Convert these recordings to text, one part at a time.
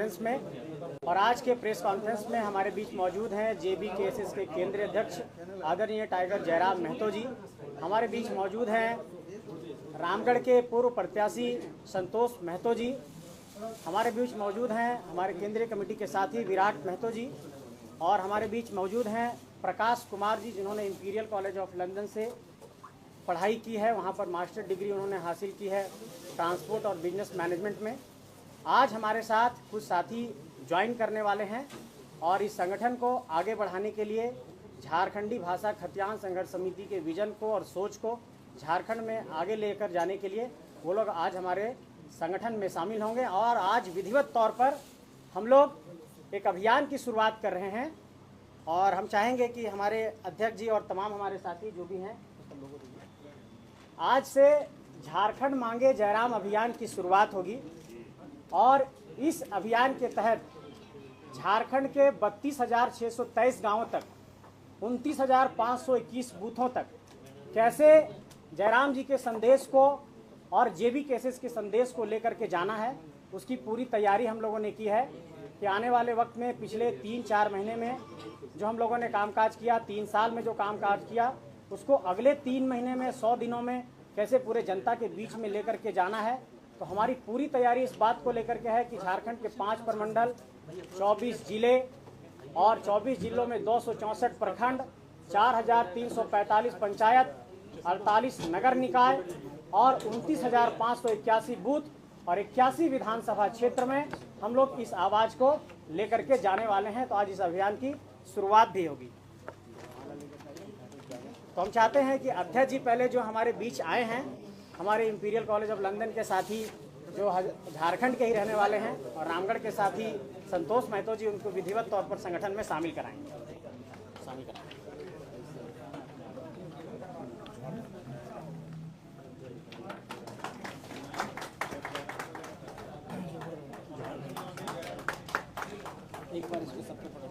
Conference में। और आज के प्रेस कॉन्फ्रेंस में हमारे बीच मौजूद हैं JBKSS के केंद्रीय अध्यक्ष आदरणीय टाइगर जयराम महतो जी। हमारे बीच मौजूद हैं रामगढ़ के पूर्व प्रत्याशी संतोष महतो जी। हमारे बीच मौजूद हैं हमारे केंद्रीय कमेटी के साथी विराट महतो जी। और हमारे बीच मौजूद हैं प्रकाश कुमार जी, जिन्होंने इंपीरियल कॉलेज ऑफ लंदन से पढ़ाई की है, वहाँ पर मास्टर डिग्री उन्होंने हासिल की है ट्रांसपोर्ट और बिजनेस मैनेजमेंट में। आज हमारे साथ कुछ साथी ज्वाइन करने वाले हैं और इस संगठन को आगे बढ़ाने के लिए झारखंडी भाषा खतियान संघर्ष समिति के विजन को और सोच को झारखंड में आगे लेकर जाने के लिए वो लोग आज हमारे संगठन में शामिल होंगे। और आज विधिवत तौर पर हम लोग एक अभियान की शुरुआत कर रहे हैं और हम चाहेंगे कि हमारे अध्यक्ष जी और तमाम हमारे साथी जो भी हैं आज से झारखंड मांगे जयराम अभियान की शुरुआत होगी। और इस अभियान के तहत झारखंड के 32,623 गांवों तक 29,521 बूथों तक कैसे जयराम जी के संदेश को और JBKSS के संदेश को लेकर के जाना है, उसकी पूरी तैयारी हम लोगों ने की है कि आने वाले वक्त में पिछले 3-4 महीने में जो हम लोगों ने कामकाज किया, 3 साल में जो कामकाज किया, उसको अगले 3 महीने में 100 दिनों में कैसे पूरे जनता के बीच में लेकर के जाना है। तो हमारी पूरी तैयारी इस बात को लेकर के है कि झारखंड के 5 प्रमंडल, 24 जिले और 24 जिलों में 264 प्रखंड, 4,345 पंचायत, 48 नगर निकाय और 29,581 बूथ और 81 विधानसभा क्षेत्र में हम लोग इस आवाज़ को लेकर के जाने वाले हैं। तो आज इस अभियान की शुरुआत भी होगी। तो हम चाहते हैं कि अध्यक्ष जी पहले जो हमारे बीच आए हैं, हमारे इंपीरियल कॉलेज ऑफ लंदन के साथी जो झारखंड के ही रहने वाले हैं और रामगढ़ के साथी संतोष महतो जी, उनको विधिवत तौर पर संगठन में शामिल कराएंगे। एक बार इसको सबको पढ़ो।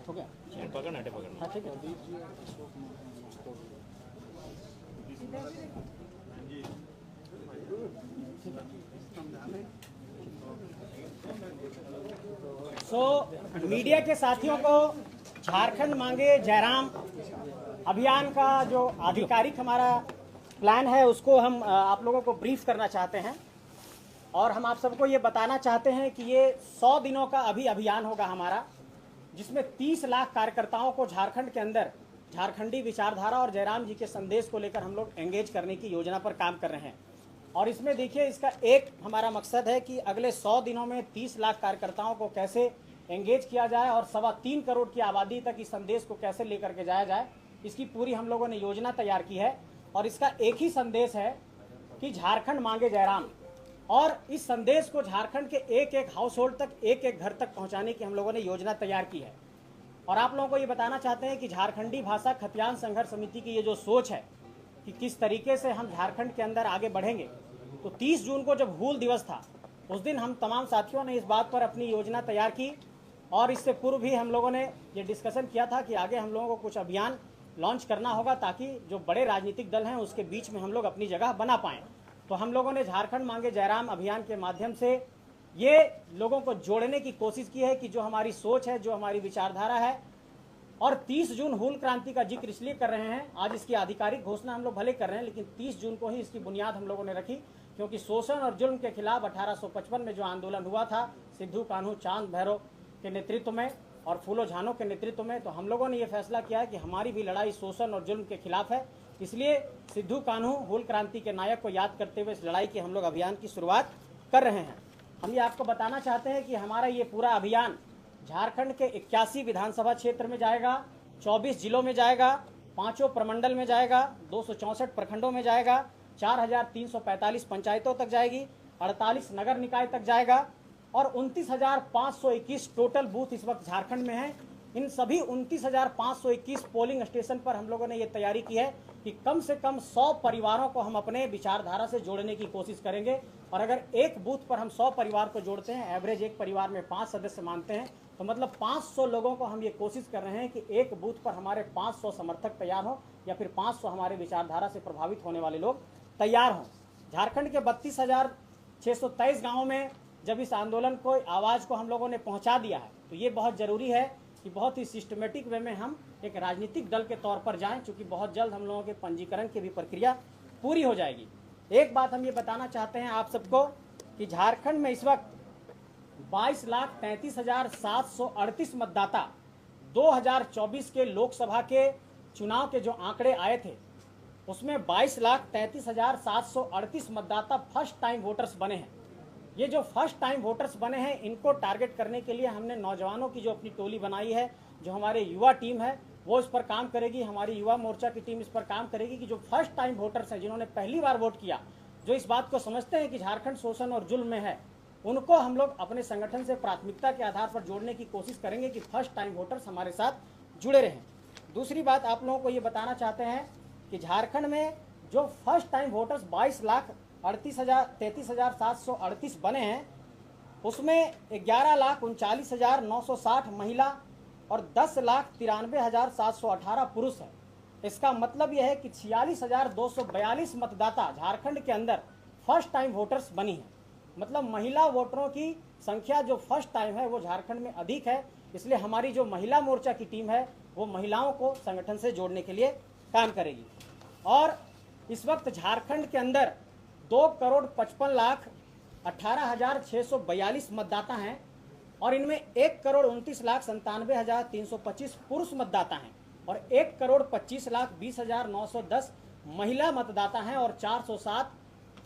हो गया? पकड़ना है, पकड़ना। हाँ ठीक है। मीडिया के साथियों को झारखंड मांगे जयराम अभियान का जो आधिकारिक हमारा प्लान है उसको हम आप लोगों को ब्रीफ करना चाहते हैं। और हम आप सबको ये बताना चाहते हैं कि ये 100 दिनों का अभियान होगा हमारा, जिसमें 30 लाख कार्यकर्ताओं को झारखंड के अंदर झारखंडी विचारधारा और जयराम जी के संदेश को लेकर हम लोग एंगेज करने की योजना पर काम कर रहे हैं। और इसमें देखिए, इसका एक हमारा मकसद है कि अगले 100 दिनों में 30 लाख कार्यकर्ताओं को कैसे एंगेज किया जाए और 3.25 करोड़ की आबादी तक इस संदेश को कैसे लेकर के जाया जाए, इसकी पूरी हम लोगों ने योजना तैयार की है। और इसका एक ही संदेश है कि झारखंड मांगे जयराम। और इस संदेश को झारखंड के एक हाउस होल्ड तक, एक घर तक पहुंचाने की हम लोगों ने योजना तैयार की है। और आप लोगों को ये बताना चाहते हैं कि झारखंडी भाषा खतियान संघर्ष समिति की ये जो सोच है कि किस तरीके से हम झारखंड के अंदर आगे बढ़ेंगे, तो 30 जून को जब हूल दिवस था उस दिन हम तमाम साथियों ने इस बात पर अपनी योजना तैयार की। और इससे पूर्व भी हम लोगों ने ये डिस्कशन किया था कि आगे हम लोगों को कुछ अभियान लॉन्च करना होगा ताकि जो बड़े राजनीतिक दल हैं उसके बीच में हम लोग अपनी जगह बना पाएं। तो हम लोगों ने झारखंड मांगे जयराम अभियान के माध्यम से ये लोगों को जोड़ने की कोशिश की है कि जो हमारी सोच है, जो हमारी विचारधारा है। और 30 जून हूल क्रांति का जिक्र इसलिए कर रहे हैं, आज इसकी आधिकारिक घोषणा हम लोग भले कर रहे हैं, लेकिन 30 जून को ही इसकी बुनियाद हम लोगों ने रखी, क्योंकि शोषण और जुल्म के खिलाफ 1855 में जो आंदोलन हुआ था सिद्धू कान्हू चांद भैरव के नेतृत्व में और फूलो झानो के नेतृत्व में, तो हम लोगों ने ये फैसला किया है कि हमारी भी लड़ाई शोषण और जुल्म के खिलाफ है। इसलिए सिद्धू कान्हू हूल क्रांति के नायक को याद करते हुए इस लड़ाई की हम लोग अभियान की शुरुआत कर रहे हैं। हम ये आपको बताना चाहते हैं कि हमारा ये पूरा अभियान झारखंड के 81 विधानसभा क्षेत्र में जाएगा, 24 जिलों में जाएगा, 5 प्रमंडल में जाएगा, 264 प्रखंडों में जाएगा, 4,345 पंचायतों तक जाएगी, 48 नगर निकाय तक जाएगा और 29,521 टोटल बूथ इस वक्त झारखंड में हैं। इन सभी 29,521 पोलिंग स्टेशन पर हम लोगों ने ये तैयारी की है कि कम से कम 100 परिवारों को हम अपने विचारधारा से जोड़ने की कोशिश करेंगे। और अगर एक बूथ पर हम 100 परिवार को जोड़ते हैं, एवरेज एक परिवार में 5 सदस्य मानते हैं, तो मतलब 500 लोगों को हम ये कोशिश कर रहे हैं कि एक बूथ पर हमारे 500 समर्थक तैयार हों या फिर 500 हमारे विचारधारा से प्रभावित होने वाले लोग तैयार हों। झारखंड के 32,623 गाँवों में जब इस आंदोलन को आवाज़ को हम लोगों ने पहुंचा दिया है तो ये बहुत ज़रूरी है कि बहुत ही सिस्टमेटिक वे में हम एक राजनीतिक दल के तौर पर जाएं, चूँकि बहुत जल्द हम लोगों के पंजीकरण की भी प्रक्रिया पूरी हो जाएगी। एक बात हम ये बताना चाहते हैं आप सबको कि झारखंड में इस वक्त 22,33,738 मतदाता 2024 के लोकसभा के चुनाव के जो आंकड़े आए थे उसमें 22,33,738 मतदाता फर्स्ट टाइम वोटर्स बने हैं। ये जो फर्स्ट टाइम वोटर्स बने हैं इनको टारगेट करने के लिए हमने नौजवानों की जो अपनी टोली बनाई है, जो हमारे युवा टीम है वो इस पर काम करेगी, हमारी युवा मोर्चा की टीम इस पर काम करेगी कि जो फर्स्ट टाइम वोटर्स हैं, जिन्होंने पहली बार वोट किया, जो इस बात को समझते हैं कि झारखंड शोषण और जुल्म में है, उनको हम लोग अपने संगठन से प्राथमिकता के आधार पर जोड़ने की कोशिश करेंगे कि फर्स्ट टाइम वोटर्स हमारे साथ जुड़े रहें। दूसरी बात आप लोगों को ये बताना चाहते हैं कि झारखंड में जो फर्स्ट टाइम वोटर्स 22,33,738 बने हैं उसमें 11,39,960 महिला और 10,93,718 पुरुष है। इसका मतलब यह है कि 46,242 मतदाता झारखंड के अंदर फर्स्ट टाइम वोटर्स बनी है। मतलब महिला वोटरों की संख्या जो फर्स्ट टाइम है वो झारखंड में अधिक है। इसलिए हमारी जो महिला मोर्चा की टीम है वो महिलाओं को संगठन से जोड़ने के लिए काम करेगी। और इस वक्त झारखंड के अंदर 2,55,18,642 मतदाता हैं और इनमें 1,29,97,325 पुरुष मतदाता हैं और 1,25,20,910 महिला मतदाता हैं और 407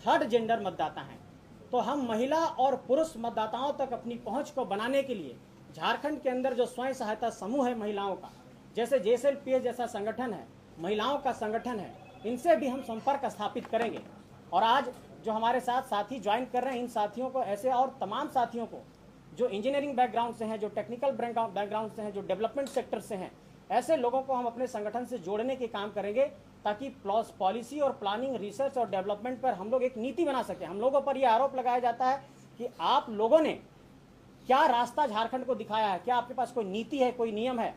थर्ड जेंडर मतदाता हैं। तो हम महिला और पुरुष मतदाताओं तक अपनी पहुंच को बनाने के लिए झारखंड के अंदर जो स्वयं सहायता समूह है महिलाओं का, जैसे JSLPS जैसा संगठन है, महिलाओं का संगठन है, इनसे भी हम संपर्क स्थापित करेंगे। और आज जो हमारे साथ साथी ज्वाइन कर रहे हैं, इन साथियों को ऐसे और तमाम साथियों को जो इंजीनियरिंग बैकग्राउंड से हैं, जो टेक्निकल बैकग्राउंड से हैं, जो डेवलपमेंट सेक्टर से हैं, ऐसे लोगों को हम अपने संगठन से जोड़ने के काम करेंगे ताकि पॉलिसी और प्लानिंग, रिसर्च और डेवलपमेंट पर हम लोग एक नीति बना सकें। हम लोगों पर यह आरोप लगाया जाता है कि आप लोगों ने क्या रास्ता झारखंड को दिखाया है, क्या आपके पास कोई नीति है, कोई नियम है।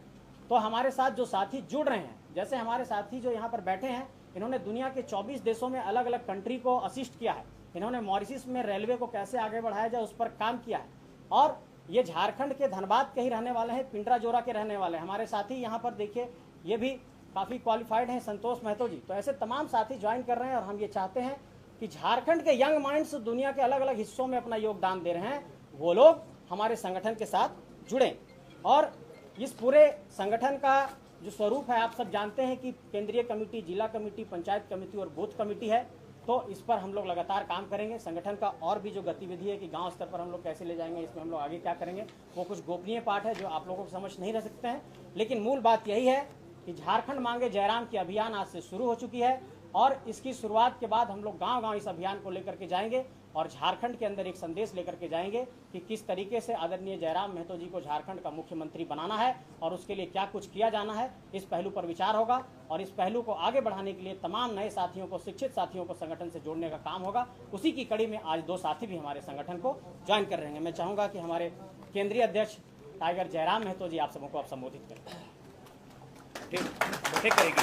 तो हमारे साथ जो साथी जुड़ रहे हैं, जैसे हमारे साथी जो यहाँ पर बैठे हैं, इन्होंने दुनिया के 24 देशों में अलग अलग कंट्री को असिस्ट किया है। इन्होंने मॉरिशस में रेलवे को कैसे आगे बढ़ाया जाए उस पर काम किया है। और ये झारखंड के धनबाद के ही रहने वाले हैं, पिंडरा जोरा के रहने वाले हैं। हमारे साथी यहाँ पर देखिए ये भी काफ़ी क्वालिफाइड हैं, संतोष महतो जी। तो ऐसे तमाम साथी ज्वाइन कर रहे हैं और हम ये चाहते हैं कि झारखंड के यंग माइंड्स दुनिया के अलग अलग हिस्सों में अपना योगदान दे रहे हैं, वो लोग हमारे संगठन के साथ जुड़ें। और इस पूरे संगठन का जो स्वरूप है आप सब जानते हैं कि केंद्रीय कमेटी, जिला कमेटी, पंचायत कमेटी और बूथ कमेटी है। तो इस पर हम लोग लगातार काम करेंगे। संगठन का और भी जो गतिविधि है कि गांव स्तर पर हम लोग कैसे ले जाएंगे, इसमें हम लोग आगे क्या करेंगे, वो कुछ गोपनीय पार्ट है जो आप लोगों को समझ नहीं रह सकते हैं। लेकिन मूल बात यही है कि झारखंड मांगे जयराम की अभियान आज से शुरू हो चुकी है और इसकी शुरुआत के बाद हम लोग गांव-गांव इस अभियान को लेकर के जाएंगे और झारखंड के अंदर एक संदेश लेकर के जाएंगे कि किस तरीके से आदरणीय जयराम महतो जी को झारखंड का मुख्यमंत्री बनाना है और उसके लिए क्या कुछ किया जाना है। इस पहलू पर विचार होगा और इस पहलू को आगे बढ़ाने के लिए तमाम नए साथियों को, शिक्षित साथियों को संगठन से जोड़ने का काम होगा। उसी की कड़ी में आज 2 साथी भी हमारे संगठन को ज्वाइन कर रहे हैं। मैं चाहूँगा कि हमारे केंद्रीय अध्यक्ष टाइगर जयराम महतो जी आप सबों को आप संबोधित करें। बैठे करेगी,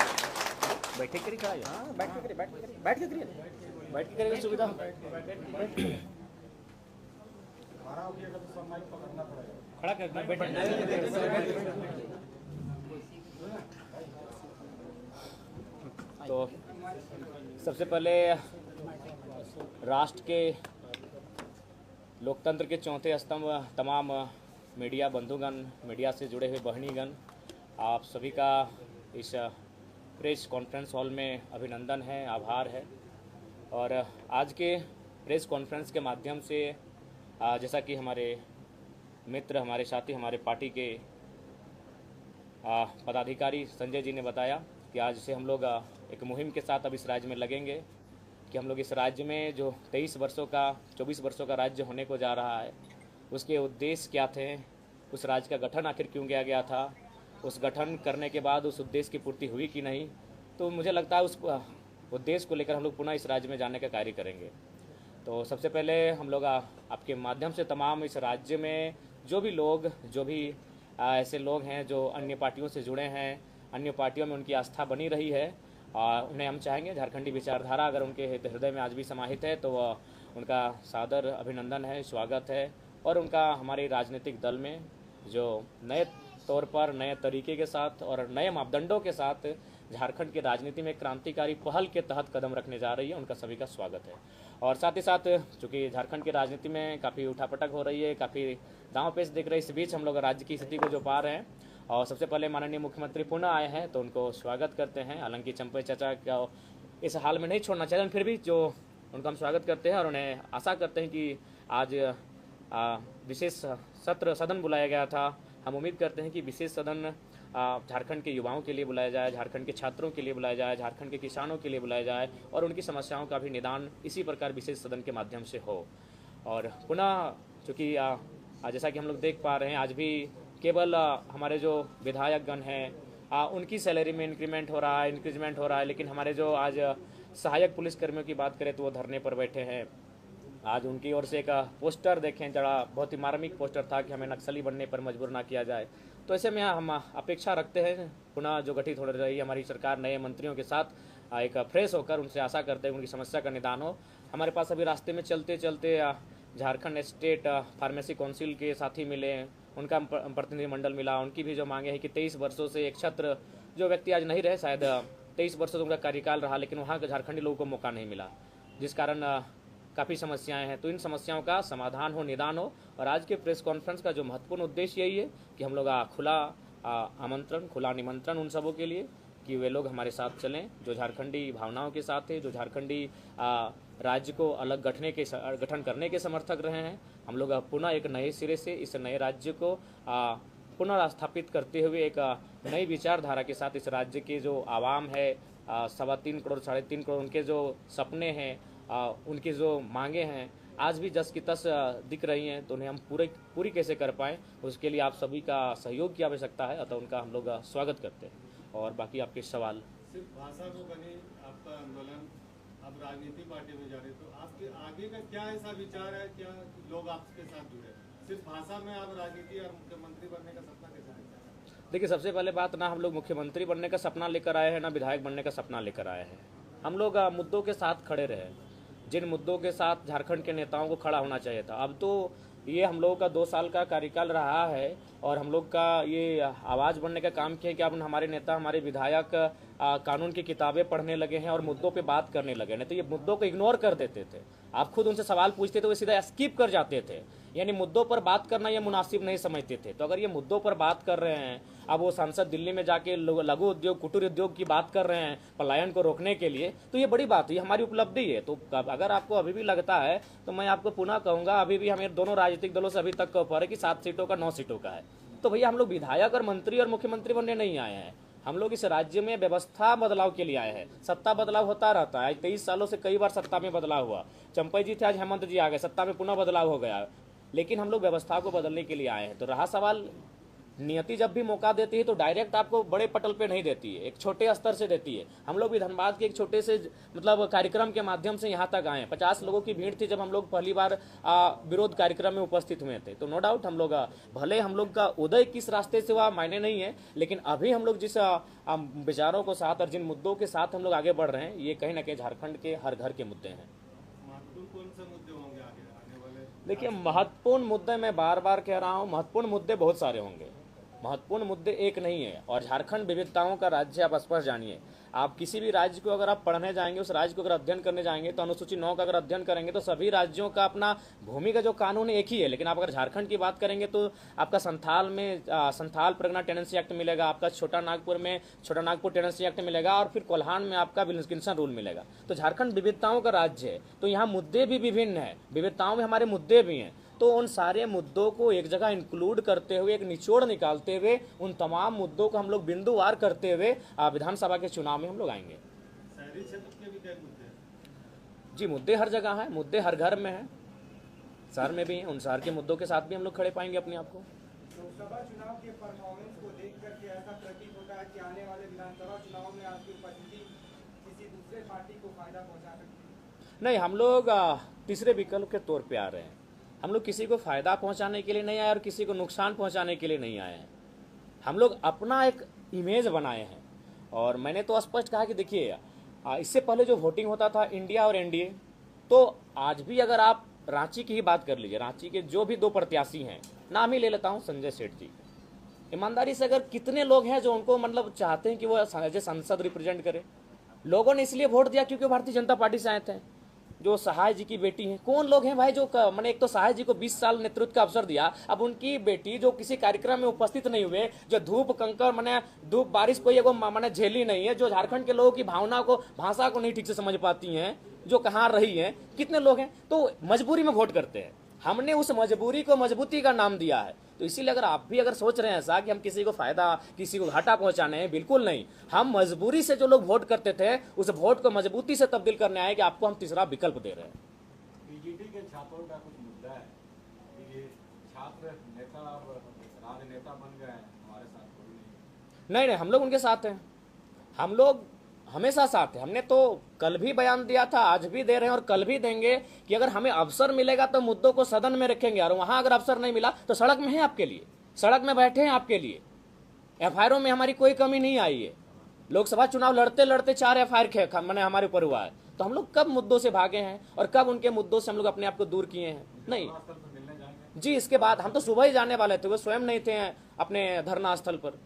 बैठे करी खड़ा है। हाँ, बैठ के करिए, बैठ के करिए, बैठ के करेगा सुविधा। खड़ा करना, बैठे। तो सबसे पहले राष्ट्र के लोकतंत्र के चौथे स्तंभ तमाम मीडिया बंधुगण, मीडिया से जुड़े हुए बहनीगण, आप सभी का इस प्रेस कॉन्फ्रेंस हॉल में अभिनंदन है, आभार है। और आज के प्रेस कॉन्फ्रेंस के माध्यम से जैसा कि हमारे मित्र, हमारे साथी, हमारे पार्टी के पदाधिकारी संजय जी ने बताया कि आज से हम लोग एक मुहिम के साथ अब इस राज्य में लगेंगे कि हम लोग इस राज्य में जो 24 वर्षों का राज्य होने को जा रहा है, उसके उद्देश्य क्या थे, उस राज्य का गठन आखिर क्यों किया गया था, उस गठन करने के बाद उस उद्देश्य की पूर्ति हुई कि नहीं। तो मुझे लगता है उस उद्देश्य को लेकर हम लोग पुनः इस राज्य में जाने का कार्य करेंगे। तो सबसे पहले हम लोग आपके माध्यम से तमाम इस राज्य में जो भी ऐसे लोग हैं जो अन्य पार्टियों से जुड़े हैं, अन्य पार्टियों में उनकी आस्था बनी रही है, उन्हें हम चाहेंगे झारखंडी विचारधारा अगर उनके हृदय में आज भी समाहित है तो उनका सादर अभिनंदन है, स्वागत है। और उनका हमारे राजनीतिक दल में जो नए तौर पर, नए तरीके के साथ और नए मापदंडों के साथ झारखंड की राजनीति में क्रांतिकारी पहल के तहत कदम रखने जा रही है, उनका सभी का स्वागत है। और साथ ही साथ चूँकि झारखंड की राजनीति में काफ़ी उठापटक हो रही है, काफ़ी दांव पेच दिख रही है, इस बीच हम लोग राज्य की स्थिति को जो पा रहे हैं और सबसे पहले माननीय मुख्यमंत्री पुनः आए हैं तो उनको स्वागत करते हैं। हालांकि चंपई चाचा का इस हाल में नहीं छोड़ना चाहिए, फिर भी जो उनका हम स्वागत करते हैं और उन्हें आशा करते हैं कि आज विशेष सदन बुलाया गया था। हम उम्मीद करते हैं कि विशेष सदन झारखंड के युवाओं के लिए बुलाया जाए, झारखंड के छात्रों के लिए बुलाया जाए, झारखंड के किसानों के लिए बुलाया जाए और उनकी समस्याओं का भी निदान इसी प्रकार विशेष सदन के माध्यम से हो। और पुनः चूँकि जैसा कि हम लोग देख पा रहे हैं आज भी केवल हमारे जो विधायकगण हैं उनकी सैलरी में इंक्रीमेंट हो रहा है, लेकिन हमारे जो आज सहायक पुलिसकर्मियों की बात करें तो वो धरने पर बैठे हैं। आज उनकी ओर से एक पोस्टर देखें, जरा बहुत ही मार्मिक पोस्टर था कि हमें नक्सली बनने पर मजबूर ना किया जाए। तो ऐसे में हम अपेक्षा रखते हैं पुनः जो गठित हो रही हमारी सरकार नए मंत्रियों के साथ एक फ्रेश होकर उनसे आशा करते हैं उनकी समस्या का निदान हो। हमारे पास अभी रास्ते में चलते चलते झारखंड स्टेट फार्मेसी काउंसिल के साथी मिले, उनका प्रतिनिधिमंडल मिला। उनकी भी जो मांगे है कि 23 वर्षों से एक छत्र जो व्यक्ति आज नहीं रहे, शायद 23 वर्षों से उनका कार्यकाल रहा, लेकिन वहाँ के झारखंडी लोगों को मौका नहीं मिला, जिस कारण काफ़ी समस्याएं हैं। तो इन समस्याओं का समाधान हो, निदान हो। और आज के प्रेस कॉन्फ्रेंस का जो महत्वपूर्ण उद्देश्य यही है कि हम लोग खुला आमंत्रण, खुला निमंत्रण उन सबों के लिए कि वे लोग हमारे साथ चलें जो झारखंडी भावनाओं के साथ है, जो झारखंडी राज्य को अलग गठन करने के समर्थक रहे हैं। हम लोग पुनः एक नए सिरे से इस नए राज्य को पुनर्स्थापित करते हुए एक नई विचारधारा के साथ इस राज्य के जो आवाम है 3.25 करोड़ 3.5 करोड़ उनके जो सपने हैं, उनकी जो मांगे हैं आज भी जस की तस दिख रही हैं, तो उन्हें हम पूरी कैसे कर पाएँ, उसके लिए आप सभी का सहयोग की आवश्यकता है। अतः उनका हम लोग स्वागत करते हैं। और बाकी आपके सवाल। सिर्फ भाषा को बनी आपका आंदोलन, आप राजनीति पार्टी में जा रहे, तो आपके आगे का क्या ऐसा विचार है, क्या लोग आपके साथ जुड़े? सिर्फ भाषा में आप राजनीति और मुख्यमंत्री बनने का सपना कैसा है? देखिए, सबसे पहले बात, ना हम लोग मुख्यमंत्री बनने का सपना लेकर आए हैं, ना विधायक बनने का सपना लेकर आए हैं। हम लोग मुद्दों के साथ खड़े रहे, जिन मुद्दों के साथ झारखंड के नेताओं को खड़ा होना चाहिए था। अब तो ये हम लोगों का 2 साल का कार्यकाल रहा है और हम लोग का ये आवाज़ बनने का काम किया है कि अब हमारे नेता, हमारे विधायक कानून की किताबें पढ़ने लगे हैं और मुद्दों पे बात करने लगे। नहीं तो ये मुद्दों को इग्नोर कर देते थे, आप खुद उनसे सवाल पूछते तो वे सीधा स्किप कर जाते थे, यानी मुद्दों पर बात करना ये मुनासिब नहीं समझते थे। तो अगर ये मुद्दों पर बात कर रहे हैं, अब वो सांसद दिल्ली में जाके लघु उद्योग, कुटीर उद्योग की बात कर रहे हैं पलायन को रोकने के लिए, तो ये बड़ी बात है, ये हमारी उपलब्धि है। तो अगर आपको अभी भी लगता है तो मैं आपको पुनः कहूँगा, अभी भी हमें दोनों राजनीतिक दलों से अभी तक का ऑफर है कि 7 सीटों का 9 सीटों का है। तो भैया हम लोग विधायक और मंत्री और मुख्यमंत्री बनने नहीं आए हैं, हम लोग इस राज्य में व्यवस्था बदलाव के लिए आए हैं। सत्ता बदलाव होता रहता है, 23 सालों से कई बार सत्ता में बदलाव हुआ। चंपई जी थे, आज हेमंत जी आ गए, सत्ता में पुनः बदलाव हो गया, लेकिन हम लोग व्यवस्था को बदलने के लिए आए हैं। तो रहा सवाल, नियति जब भी मौका देती है तो डायरेक्ट आपको बड़े पटल पे नहीं देती है, एक छोटे स्तर से देती है। हम लोग भी धनबाद के एक छोटे से कार्यक्रम के माध्यम से यहाँ तक आए। 50 लोगों की भीड़ थी जब हम लोग पहली बार विरोध कार्यक्रम में उपस्थित हुए थे। तो नो डाउट हम लोग भले हम लोग का उदय किस रास्ते से हुआ मायने नहीं है, लेकिन अभी हम लोग जिस विचारों को साथ और जिन मुद्दों के साथ हम लोग आगे बढ़ रहे हैं, ये कहीं ना कहीं झारखंड के हर घर के मुद्दे हैं। कौन से मुद्दे होंगे आने वाले? देखिए, महत्वपूर्ण मुद्दे, मैं बार बार कह रहा हूँ, महत्वपूर्ण मुद्दे बहुत सारे होंगे, महत्वपूर्ण मुद्दे एक नहीं है। और झारखंड विविधताओं का राज्य, आप स्पष्ट जानिए। आप किसी भी राज्य को अगर आप पढ़ने जाएंगे, उस राज्य को अगर अध्ययन करने जाएंगे, तो अनुसूची 9 का अगर अध्ययन करेंगे तो सभी राज्यों का अपना भूमि का जो कानून है एक ही है। लेकिन आप अगर झारखंड की बात करेंगे तो आपका संथाल में संथाल परगना टेनेंसी एक्ट मिलेगा, आपका छोटा नागपुर में छोटा नागपुर टेनेंसी एक्ट मिलेगा, और फिर कोल्हान में आपका विल्किंसन रूल मिलेगा। तो झारखंड विविधताओं का राज्य है, तो यहाँ मुद्दे भी विभिन्न है, विविधताओं में हमारे मुद्दे भी हैं। तो उन सारे मुद्दों को एक जगह इंक्लूड करते हुए, एक निचोड़ निकालते हुए, उन तमाम मुद्दों को हम लोग बिंदुवार करते हुए विधानसभा के चुनाव में हम लोग आएंगे। शहरी क्षेत्र के भी कई मुद्दे हैं। जी, मुद्दे हर जगह हैं, मुद्दे हर घर में हैं, शहर में भी हैं। उन शहर के मुद्दों के साथ भी हम लोग खड़े पाएंगे अपने आप को। लोकसभा चुनाव के परफॉर्मेंस को देख करके ऐसा प्रतीत होता है कि आने वाले विधानसभा चुनाव में आपकी उपस्थिति किसी दूसरे पार्टी को फायदा पहुंचा सकती है? नहीं, हम लोग तीसरे विकल्प के तौर पे आ रहे हैं। हम लोग किसी को फ़ायदा पहुंचाने के लिए नहीं आए और किसी को नुकसान पहुंचाने के लिए नहीं आए हैं। हम लोग अपना एक इमेज बनाए हैं। और मैंने तो स्पष्ट कहा कि देखिए, इससे पहले जो वोटिंग होता था इंडिया और एनडीए, तो आज भी अगर आप रांची की ही बात कर लीजिए, रांची के जो भी 2 प्रत्याशी हैं, नाम ही ले लेता हूं, संजय सेठ जी, ईमानदारी से अगर कितने लोग हैं जो उनको मतलब चाहते हैं कि वो एज ए सांसद रिप्रेजेंट करे। लोगों ने इसलिए वोट दिया क्योंकि भारतीय जनता पार्टी से आए थे। जो सहाय जी की बेटी हैं, कौन लोग हैं भाई जो मैंने, एक तो सहाय जी को 20 साल नेतृत्व का अवसर दिया, अब उनकी बेटी जो किसी कार्यक्रम में उपस्थित नहीं हुए, जो धूप कंकर मैंने धूप बारिश को ये मैंने झेली नहीं है, जो झारखंड के लोगों की भावना को, भाषा को नहीं ठीक से समझ पाती हैं, जो कहाँ रही हैं, कितने लोग हैं, तो मजबूरी में वोट करते हैं। हमने उस मजबूरी को मजबूती का नाम दिया है। तो इसीलिए अगर आप भी अगर सोच रहे हैं ऐसा कि हम किसी को फायदा, किसी को घाटा पहुंचाने हैं, बिल्कुल नहीं। हम मजबूरी से जो लोग वोट करते थे, उस वोट को मजबूती से तब्दील करने आए कि आपको हम तीसरा विकल्प दे रहे हैं। बीजेपी के छात्रों का कुछ मुद्दा है कि ये छात्र नेता राजनेता बन गए हैं, हमारे साथ कोई नहीं। नहीं, हम लोग उनके साथ हैं। हम लोग हमेशा साथ हैं। हमने तो कल भी बयान दिया था, आज भी दे रहे हैं और कल भी देंगे कि अगर हमें अवसर मिलेगा तो मुद्दों को सदन में रखेंगे, और वहां अगर अवसर नहीं मिला तो सड़क में है आपके लिए, सड़क में बैठे हैं आपके लिए। एफआईआर में हमारी कोई कमी नहीं आई है। लोकसभा चुनाव लड़ते लड़ते 4 एफआईआर मैंने हमारे ऊपर हुआ है। तो हम लोग कब मुद्दों से भागे हैं और कब उनके मुद्दों से हम लोग अपने आप को दूर किए हैं? नहीं जी, इसके बाद हम तो सुबह ही जाने वाले थे, वो स्वयं नहीं थे अपने धरना स्थल पर।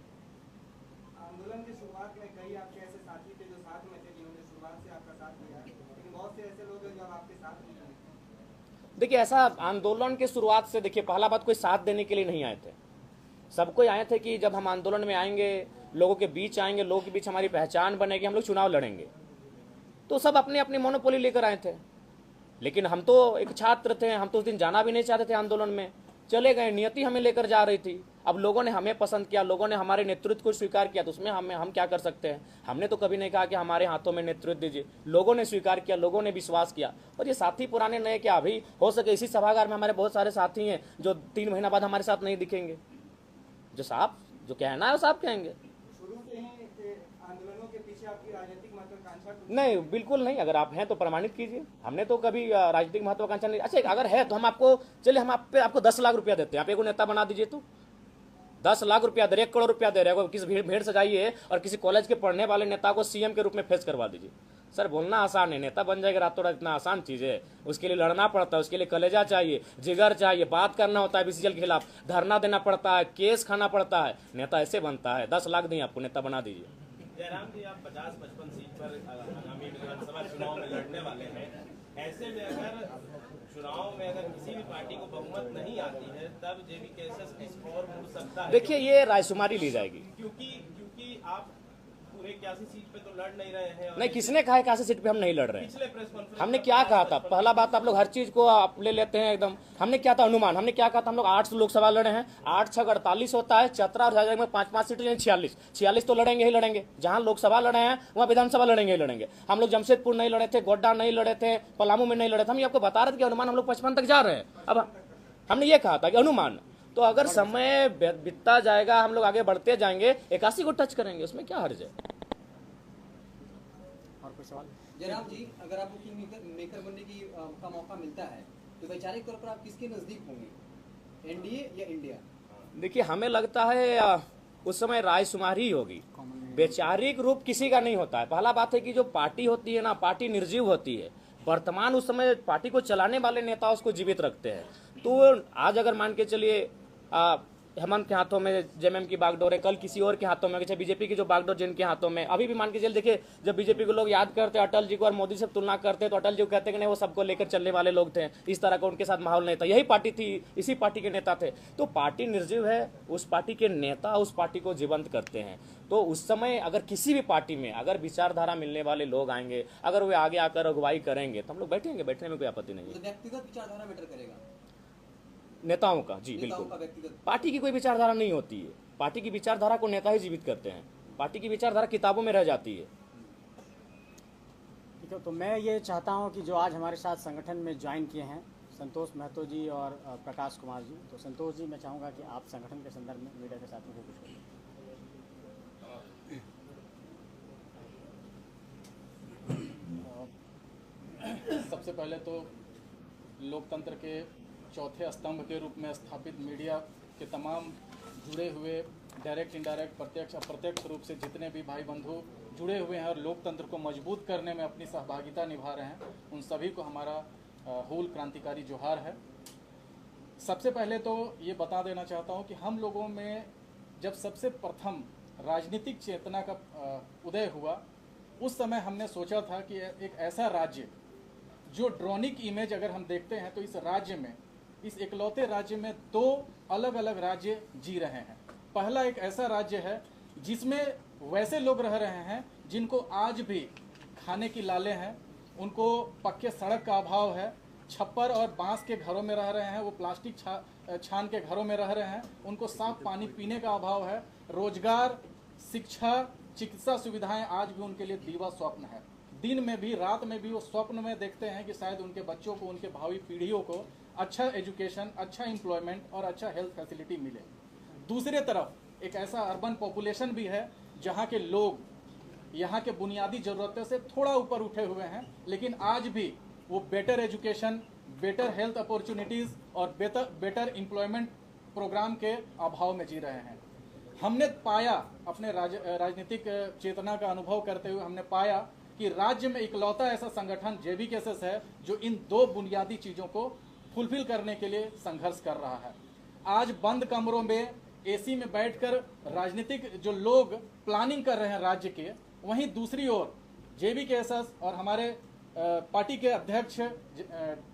आंदोलन की शुरुआत में कई आपके ऐसे साथी थे जो साथ में थे, जिन्होंने शुरुआत से आपका साथ दिया, लेकिन बहुत से ऐसे लोग हैं जो आपके साथ नहीं थे। देखिए, ऐसा आंदोलन की शुरुआत से, देखिए पहला बात, कोई साथ देने के लिए नहीं आए थे। सबको आए थे कि जब हम आंदोलन में आएंगे, लोगों के बीच आएंगे, लोगों के बीच हमारी पहचान बनेगी, हम लोग चुनाव लड़ेंगे। तो सब अपने अपनी मोनोपोली लेकर आए थे। लेकिन हम तो एक छात्र थे, हम तो उस दिन जाना भी नहीं चाहते थे आंदोलन में, चले गए। नियति हमें लेकर जा रही थी। अब लोगों ने हमें पसंद किया, लोगों ने हमारे नेतृत्व को स्वीकार किया, तो उसमें हम क्या कर सकते हैं? हमने तो कभी नहीं कहा कि हमारे हाथों में नेतृत्व दीजिए। लोगों ने स्वीकार किया, लोगों ने विश्वास किया। और ये साथी पुराने नए क्या, अभी हो सके इसी सभागार में हमारे बहुत सारे साथी हैं जो 3 महीना बाद हमारे साथ नहीं दिखेंगे। जो साहब जो कहना है वो साहब कहेंगे। शुरू से ही आंदोलनों के पीछे आपकी राजनीतिक महत्वाकांक्षा नहीं, बिल्कुल नहीं। अगर आप हैं तो प्रमाणित कीजिए। हमने तो कभी राजनीतिक महत्वाकांक्षा नहीं। अच्छा, अगर है तो हम आपको, चलिए हम आपको 10 लाख रुपया देते हैं, आप एक नेता बना दीजिए। तो 10 लाख रुपया दे रहे, 1 करोड़ रुपया दे रहे, किसी भीड़ सजाइए और किसी कॉलेज के पढ़ने वाले नेता को सीएम के रूप में फेस करवा दीजिए। सर, बोलना आसान है, नेता बन जाएगा रातों रात, इतना आसान चीज है? उसके लिए लड़ना पड़ता है, उसके लिए कलेजा चाहिए, जिगर चाहिए, बात करना होता है बीसीसीएल के खिलाफ, धरना देना पड़ता है, केस खाना पड़ता है। नेता ऐसे बनता है? 10 लाख दें आपको, नेता बना दीजिए। जयराम जी, आप 50-55 सीट पर आगामी विधानसभा चुनाव में लड़ने वाले हैं। ऐसे में अगर चुनाव में अगर किसी भी पार्टी को बहुमत नहीं आती है, तब जेबी केसेस किस और मुड़ सकता है? देखिए, ये रायशुमारी ली जाएगी, क्योंकि आप पूरे 81 सीट पे तो लड़ नहीं रहे हैं। नहीं, किसने कहा 81 सीट पे हम नहीं लड़ रहे हैं? पिछले प्रेस कॉन्फ्रेंस हमने क्या कहा था? पहला बात, आप लोग हर चीज को आप ले लेते हैं एकदम। हमने क्या था अनुमान? हमने क्या कहा था? हम लोग 8 लोकसभा लड़े हैं, 8 6 48 होता है, चतरा और झारखंड में 5-5 सीटें, यानी 46 तो लड़ेंगे ही लड़ेंगे। जहां लोकसभा लड़े हैं वहां विधानसभा लड़ेंगे ही लड़ेंगे। हम लोग जमशेदपुर नहीं लड़े थे, गोड्डा नहीं लड़े थे, पलामू में नहीं लड़े थे। हम ये आपको बता रहे थे कि अनुमान हम लोग 55 तक जा रहे हैं। अब हमने ये कहा था कि अनुमान, तो अगर समय बीतता जाएगा, हम लोग आगे बढ़ते जाएंगे, 81 को टच करेंगे, उसमें क्या हर्ज है? जयराम जी, अगर आपको किंग मेकर बनने का मौका मिलता है तो वैचारिक तौर पर आप किसके नजदीक होंगे, एनडीए या इंडिया? देखिए, हमें लगता है उस समय रायशुमारी ही होगी। वैचारिक रूप किसी का नहीं होता है। पहला बात है कि जो पार्टी होती है ना, पार्टी निर्जीव होती है। वर्तमान उस समय पार्टी को चलाने वाले नेता उसको जीवित रखते हैं। तो आज अगर मान के चलिए हेमंत के हाथों में जेएमएम की बागडोर है, कल किसी और के हाथों में, अच्छा बीजेपी की जो बागडोर जिनके हाथों में, अभी भी मान के चलिए, देखिए जब बीजेपी को लोग याद करते अटल जी को और मोदी से तुलना करते, तो अटल जी को कहते कि नहीं वो सबको लेकर चलने वाले लोग थे, इस तरह का उनके साथ माहौल नहीं था। यही पार्टी थी, इसी पार्टी के नेता थे। तो पार्टी निर्जीव है, उस पार्टी के नेता उस पार्टी को जीवंत करते हैं। तो उस समय अगर किसी भी पार्टी में अगर विचारधारा मिलने वाले लोग आएंगे, अगर वे आगे आकर अगुवाई करेंगे, तो हम लोग बैठेंगे, बैठने में कोई आपत्ति नहीं है। व्यक्तिगत विचारधारा मैटर करेगा नेताओं का? जी बिल्कुल। पार्टी की कोई विचारधारा नहीं होती है। पार्टी की विचारधारा को नेता ही जीवित करते हैं। पार्टी की विचारधारा किताबों में रह जाती है। ठीक है, तो मैं ये चाहता हूँ कि जो आज हमारे साथ संगठन में ज्वाइन किए हैं, संतोष महतो जी और प्रकाश कुमार जी, तो संतोष जी, मैं चाहूँगा कि आप संगठन के संदर्भ में मीडिया के साथ में कुछ करें। सबसे पहले तो लोकतंत्र के चौथे स्तंभ के रूप में स्थापित मीडिया के तमाम जुड़े हुए डायरेक्ट इंडायरेक्ट प्रत्यक्ष अप्रत्यक्ष रूप से जितने भी भाई बंधु जुड़े हुए हैं और लोकतंत्र को मजबूत करने में अपनी सहभागिता निभा रहे हैं, उन सभी को हमारा हूल क्रांतिकारी जोहार है। सबसे पहले तो ये बता देना चाहता हूँ कि हम लोगों में जब सबसे प्रथम राजनीतिक चेतना का उदय हुआ, उस समय हमने सोचा था कि एक ऐसा राज्य जो ड्रोनिक इमेज अगर हम देखते हैं तो इस राज्य में, इस इकलौते राज्य में दो अलग अलग राज्य जी रहे हैं। पहला एक ऐसा राज्य है जिसमें वैसे लोग रह रहे हैं जिनको आज भी खाने की लाले हैं, उनको पक्के सड़क का अभाव है, छप्पर और बांस के घरों में रह रहे हैं, वो प्लास्टिक छान के घरों में रह रहे हैं, उनको साफ पानी पीने का अभाव है, रोजगार, शिक्षा, चिकित्सा सुविधाएं आज भी उनके लिए दीवा स्वप्न है। दिन में भी रात में भी वो स्वप्न में देखते हैं कि शायद उनके बच्चों को, उनके भावी पीढ़ियों को अच्छा एजुकेशन, अच्छा एम्प्लॉयमेंट और अच्छा हेल्थ फैसिलिटी मिले। दूसरी तरफ एक ऐसा अर्बन पॉपुलेशन भी है जहाँ के लोग यहाँ के बुनियादी ज़रूरतों से थोड़ा ऊपर उठे हुए हैं, लेकिन आज भी वो better education, better health opportunities और बेटर एम्प्लॉयमेंट प्रोग्राम के अभाव में जी रहे हैं। हमने पाया, अपने राजनीतिक चेतना का अनुभव करते हुए हमने पाया कि राज्य में इकलौता ऐसा संगठन JVKSS है जो इन दो बुनियादी चीज़ों को फुलफिल करने के लिए संघर्ष कर रहा है। आज बंद कमरों में AC में बैठकर राजनीतिक जो लोग प्लानिंग कर रहे हैं राज्य के, वहीं दूसरी ओर JVKSS और हमारे पार्टी के अध्यक्ष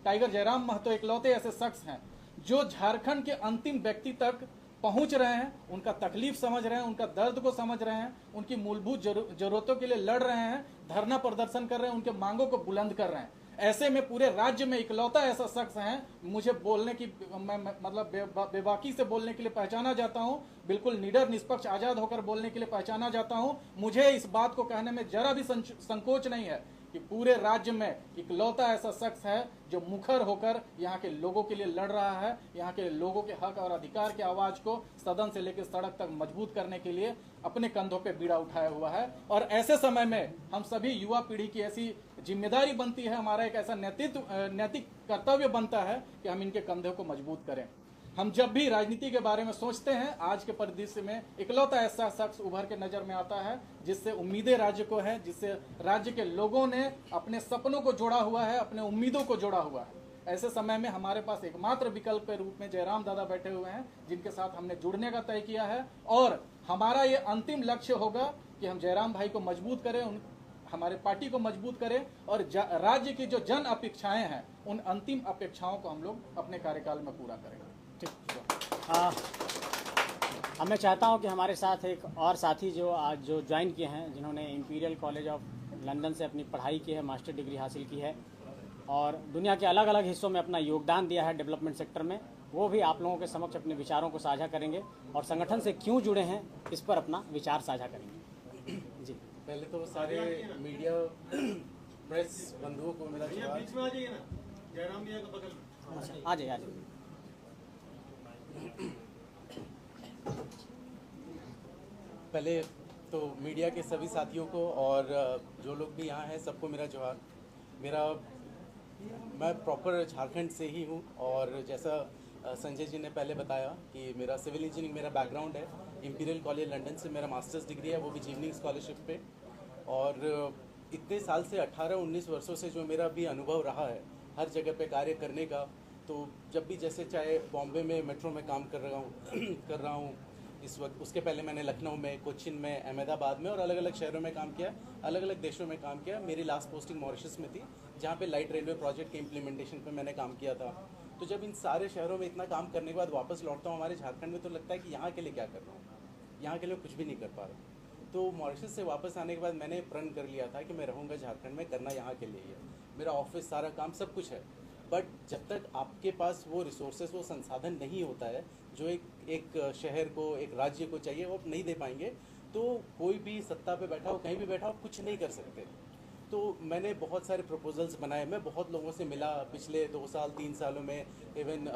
टाइगर जयराम महतो इकलौते ऐसे शख्स हैं जो झारखंड के अंतिम व्यक्ति तक पहुंच रहे हैं, उनका तकलीफ समझ रहे हैं, उनका दर्द को समझ रहे हैं, उनकी मूलभूत जरूरतों के लिए लड़ रहे हैं, धरना प्रदर्शन कर रहे हैं, उनके मांगों को बुलंद कर रहे हैं। ऐसे में पूरे राज्य में इकलौता ऐसा शख्स है, मुझे बोलने की मतलब बेबाकी से बोलने के लिए पहचाना जाता हूं, बिल्कुल निडर, निष्पक्ष, आजाद होकर बोलने के लिए पहचाना जाता हूं। मुझे इस बात को कहने में जरा भी संकोच नहीं है कि पूरे राज्य में इकलौता ऐसा शख्स है जो मुखर होकर यहाँ के लोगों के लिए लड़ रहा है, यहाँ के लोगों के हक और अधिकार की आवाज को सदन से लेकर सड़क तक मजबूत करने के लिए अपने कंधों पे बीड़ा उठाया हुआ है। और ऐसे समय में हम सभी युवा पीढ़ी की ऐसी जिम्मेदारी बनती है, हमारा एक ऐसा नैतिक कर्तव्य बनता है कि हम इनके कंधों को मजबूत करें। हम जब भी राजनीति के बारे में सोचते हैं, आज के परिदृश्य में इकलौता ऐसा शख्स उभर के नजर में आता है जिससे उम्मीदें राज्य को है, जिससे राज्य के लोगों ने अपने सपनों को जोड़ा हुआ है, अपने उम्मीदों को जोड़ा हुआ है। ऐसे समय में हमारे पास एकमात्र विकल्प के रूप में जयराम दादा बैठे हुए हैं, जिनके साथ हमने जुड़ने का तय किया है। और हमारा ये अंतिम लक्ष्य होगा कि हम जयराम भाई को मजबूत करें, हमारे पार्टी को मजबूत करें और राज्य की जो जन अपेक्षाएं हैं, उन अंतिम अपेक्षाओं को हम लोग अपने कार्यकाल में पूरा करेंगे। अब मैं चाहता हूं कि हमारे साथ एक और साथी जो आज जो ज्वाइन किए हैं, जिन्होंने इंपीरियल कॉलेज ऑफ लंदन से अपनी पढ़ाई की है, मास्टर डिग्री हासिल की है और दुनिया के अलग अलग हिस्सों में अपना योगदान दिया है डेवलपमेंट सेक्टर में, वो भी आप लोगों के समक्ष अपने विचारों को साझा करेंगे और संगठन से क्यों जुड़े हैं इस पर अपना विचार साझा करेंगे। जी, पहले तो सारे मीडिया प्रेस बंधुओं को मेरा बीच में आ जाइए ना, जयराम भैया के बगल में आ जाइए, आ जाइए। पहले तो मीडिया के सभी साथियों को और जो लोग भी यहाँ हैं सबको मेरा जोहार। मैं प्रॉपर झारखंड से ही हूँ और जैसा संजय जी ने पहले बताया कि मेरा सिविल इंजीनियरिंग मेरा बैकग्राउंड है। इंपीरियल कॉलेज लंदन से मेरा मास्टर्स डिग्री है, वो भी जीवनिंग स्कॉलरशिप पे। और इतने साल से 18-19 वर्षों से जो मेरा भी अनुभव रहा है हर जगह पे कार्य करने का, तो जब भी जैसे चाहे बॉम्बे में मेट्रो में काम कर रहा हूँ इस वक्त, उसके पहले मैंने लखनऊ में, कोचिन में, अहमदाबाद में और अलग अलग शहरों में काम किया, अलग अलग देशों में काम किया। मेरी लास्ट पोस्टिंग मॉरिशस में थी, जहाँ पे लाइट रेलवे प्रोजेक्ट के इम्प्लीमेंटेशन पे मैंने काम किया था। तो जब इन सारे शहरों में इतना काम करने के बाद वापस लौटता हूँ हमारे झारखंड में, तो लगता है कि यहाँ के लिए क्या कर रहा हूँ, यहाँ के लिए कुछ भी नहीं कर पा रहा। तो मॉरिशस से वापस आने के बाद मैंने प्रण कर लिया था कि मैं रहूँगा झारखंड में, करना यहाँ के लिए ही है। मेरा ऑफिस, सारा काम, सब कुछ है, बट जब तक आपके पास वो रिसोर्सेज, वो संसाधन नहीं होता है जो एक शहर को, एक राज्य को चाहिए, वो आप नहीं दे पाएंगे। तो कोई भी सत्ता पे बैठा हो, कहीं भी बैठा हो, कुछ नहीं कर सकते। तो मैंने बहुत सारे प्रपोजल्स बनाए, मैं बहुत लोगों से मिला पिछले 2 साल 3 सालों में। इवन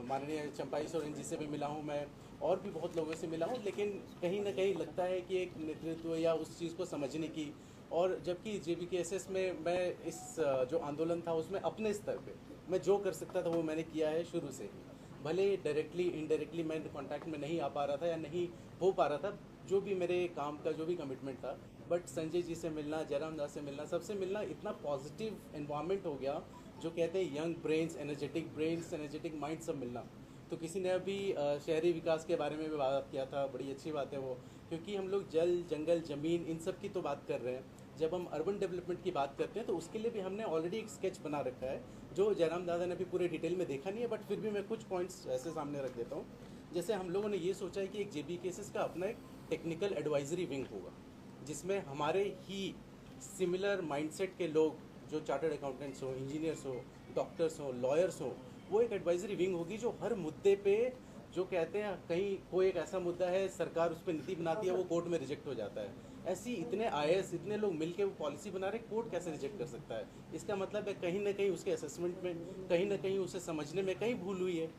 माननीय चंपाई सोरेन जी से भी मिला हूँ मैं, और भी बहुत लोगों से मिला हूँ। लेकिन कहीं ना कहीं लगता है कि एक नेतृत्व या उस चीज़ को समझने की, और जबकि JVKSS में मैं इस जो आंदोलन था उसमें अपने स्तर पे मैं जो कर सकता था वो मैंने किया है शुरू से ही। भले डायरेक्टली इनडायरेक्टली मैं कांटेक्ट में नहीं आ पा रहा था या नहीं हो पा रहा था, जो भी मेरे काम का जो भी कमिटमेंट था, बट संजय जी से मिलना, जयराम दास से मिलना, सबसे मिलना, इतना पॉजिटिव एनवायरनमेंट हो गया। जो कहते हैं यंग ब्रेन्स, एनर्जेटिक माइंड, सब मिलना। तो किसी ने अभी शहरी विकास के बारे में भी बात किया था, बड़ी अच्छी बात है वो, क्योंकि हम लोग जल, जंगल, ज़मीन, इन सब की तो बात कर रहे हैं। जब हम अर्बन डेवलपमेंट की बात करते हैं तो उसके लिए भी हमने ऑलरेडी एक स्केच बना रखा है, जो जयराम दादा ने भी पूरे डिटेल में देखा नहीं है, बट फिर भी मैं कुछ पॉइंट्स ऐसे सामने रख देता हूँ। जैसे हम लोगों ने ये सोचा है कि एक JBKSS का अपना एक टेक्निकल एडवाइजरी विंग होगा, जिसमें हमारे ही सिमिलर माइंडसेट के लोग, जो चार्टर्ड अकाउंटेंट्स हो, इंजीनियर्स हो, डॉक्टर्स हो, लॉयर्स हो, वो एक एडवाइजरी विंग होगी जो हर मुद्दे पे, जो कहते हैं कहीं कोई एक ऐसा मुद्दा है सरकार उस पर नीति बनाती है, वो कोर्ट में रिजेक्ट हो जाता है, ऐसी इतने IAS, इतने लोग मिलके वो पॉलिसी बना रहे, कोर्ट कैसे रिजेक्ट कर सकता है? इसका मतलब है कहीं ना कहीं उसके असेसमेंट में, कहीं ना कहीं उसे समझने में कहीं भूल हुई है।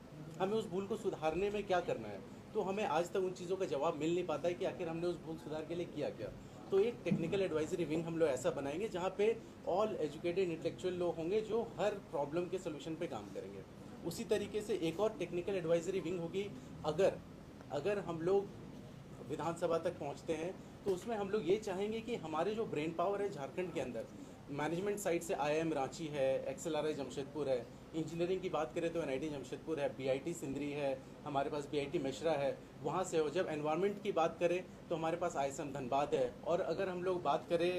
हमें उस भूल को सुधारने में क्या करना है? तो हमें आज तक उन चीज़ों का जवाब मिल नहीं पाता है कि आखिर हमने उस भूल सुधार के लिए किया क्या। तो एक टेक्निकल एडवाइजरी विंग हम लोग ऐसा बनाएंगे जहाँ पे ऑल एजुकेटेड इंटेलेक्चुअल लोग होंगे जो हर प्रॉब्लम के सोल्यूशन पे काम करेंगे। उसी तरीके से एक और टेक्निकल एडवाइजरी विंग होगी, अगर हम लोग विधानसभा तक पहुँचते हैं तो उसमें हम लोग ये चाहेंगे कि हमारे जो ब्रेन पावर है झारखंड के अंदर, मैनेजमेंट साइड से IIM रांची है, XLRI जमशेदपुर है, इंजीनियरिंग की बात करें तो NIT जमशेदपुर है, BIT सिंदरी है, हमारे पास BIT मिश्रा है, वहाँ से हो। जब एनवायरनमेंट की बात करें तो हमारे पास ISM धनबाद है, और अगर हम लोग बात करें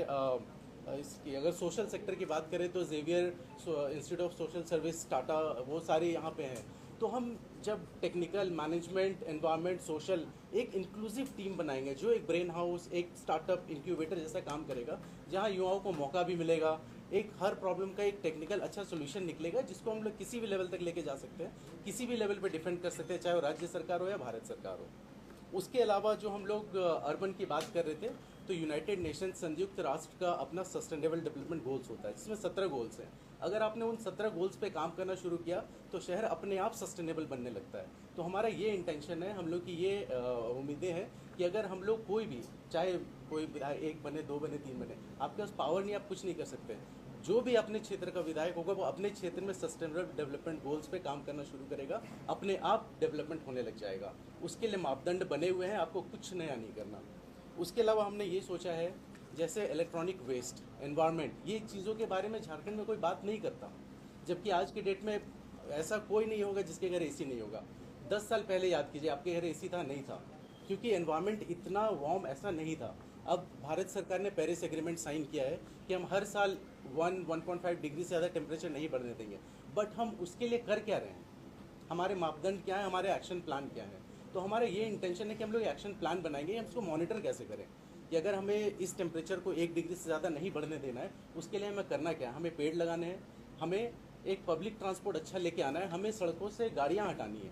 इसकी, अगर सोशल सेक्टर की बात करें तो Xavier Institute of Social Service, Tata, वो सारे यहाँ पे हैं। तो हम जब टेक्निकल, मैनेजमेंट, एनवायरनमेंट, सोशल, एक इंक्लूसिव टीम बनाएंगे जो एक ब्रेन हाउस, एक स्टार्टअप इंक्यूबेटर जैसा काम करेगा, जहाँ युवाओं को मौका भी मिलेगा, एक हर प्रॉब्लम का एक टेक्निकल अच्छा सोल्यूशन निकलेगा, जिसको हम लोग किसी भी लेवल तक लेके जा सकते हैं, किसी भी लेवल पे डिफेंड कर सकते हैं, चाहे वो राज्य सरकार हो या भारत सरकार हो। उसके अलावा जो हम लोग अर्बन की बात कर रहे थे, तो यूनाइटेड नेशन, संयुक्त राष्ट्र का अपना सस्टेनेबल डेवलपमेंट गोल्स होता है, जिसमें 17 गोल्स हैं। अगर आपने उन 17 गोल्स पे काम करना शुरू किया तो शहर अपने आप सस्टेनेबल बनने लगता है। तो हमारा ये इंटेंशन है, हम लोग की ये उम्मीदें हैं कि अगर हम लोग कोई भी, चाहे कोई विधायक 1 बने, 2 बने, 3 बने, आपके पास पावर नहीं, आप कुछ नहीं कर सकते। जो भी अपने क्षेत्र का विधायक होगा वो अपने क्षेत्र में सस्टेनेबल डेवलपमेंट गोल्स पे काम करना शुरू करेगा, अपने आप डेवलपमेंट होने लग जाएगा। उसके लिए मापदंड बने हुए हैं, आपको कुछ नया नहीं करना। उसके अलावा हमने ये सोचा है, जैसे इलेक्ट्रॉनिक वेस्ट, एनवायरनमेंट, ये चीज़ों के बारे में झारखंड में कोई बात नहीं करता, जबकि आज की डेट में ऐसा कोई नहीं होगा जिसके घर AC नहीं होगा। 10 साल पहले याद कीजिए, आपके घर AC था? नहीं था, क्योंकि एनवायरनमेंट इतना वार्म ऐसा नहीं था। अब भारत सरकार ने पेरिस एग्रीमेंट साइन किया है कि हम हर साल 1.5 डिग्री से ज़्यादा टेम्परेचर नहीं बढ़ने देंगे, बट हम उसके लिए कर क्या रहे हैं? हमारे मापदंड क्या है, हमारे एक्शन प्लान क्या है? तो हमारा ये इंटेंशन है कि हम लोग एक्शन प्लान बनाएंगे, हम उसको मॉनिटर कैसे करें कि अगर हमें इस टेम्परेचर को 1 डिग्री से ज़्यादा नहीं बढ़ने देना है, उसके लिए हमें करना क्या है? हमें पेड़ लगाने हैं, हमें एक पब्लिक ट्रांसपोर्ट अच्छा लेके आना है, हमें सड़कों से गाड़ियाँ हटानी है।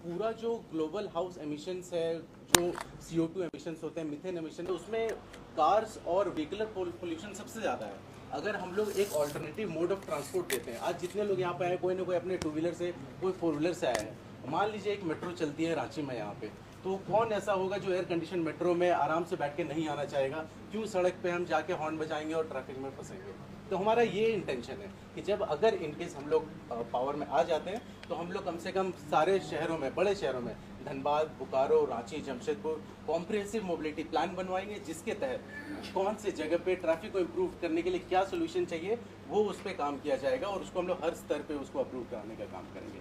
पूरा जो ग्लोबल हाउस एमिशंस है, जो CO2 एमिशंस होते हैं, मीथेन एमिशन, तो उसमें कार्स और व्हीकलर पोल्यूशन सबसे ज़्यादा है। अगर हम लोग एक ऑल्टरनेटिव मोड ऑफ ट्रांसपोर्ट देते हैं, आज जितने लोग यहाँ पे आए, कोई ना कोई अपने 2 व्हीलर से, कोई 4 व्हीलर से आया है। मान लीजिए एक मेट्रो चलती है रांची में यहाँ पे, तो कौन ऐसा होगा जो एयर कंडीशन मेट्रो में आराम से बैठ के नहीं आना चाहेगा? क्यों सड़क पे हम जाके हॉर्न बजाएंगे और ट्रैफिक में फंसेंगे? तो हमारा ये इंटेंशन है कि जब अगर इनकेस हम लोग पावर में आ जाते हैं तो हम लोग कम से कम सारे शहरों में, बड़े शहरों में, Dhanbad, Bokaro, Ranchi, Jamshedpur, comprehensive mobility plan बनवाएंगे, जिसके तहत कौन से जगह पे ट्रैफिक को इम्प्रूव करने के लिए क्या सोल्यूशन चाहिए, वो उस पर काम किया जाएगा और उसको हम लोग हर स्तर पे उसको अप्रूव कराने का काम करेंगे।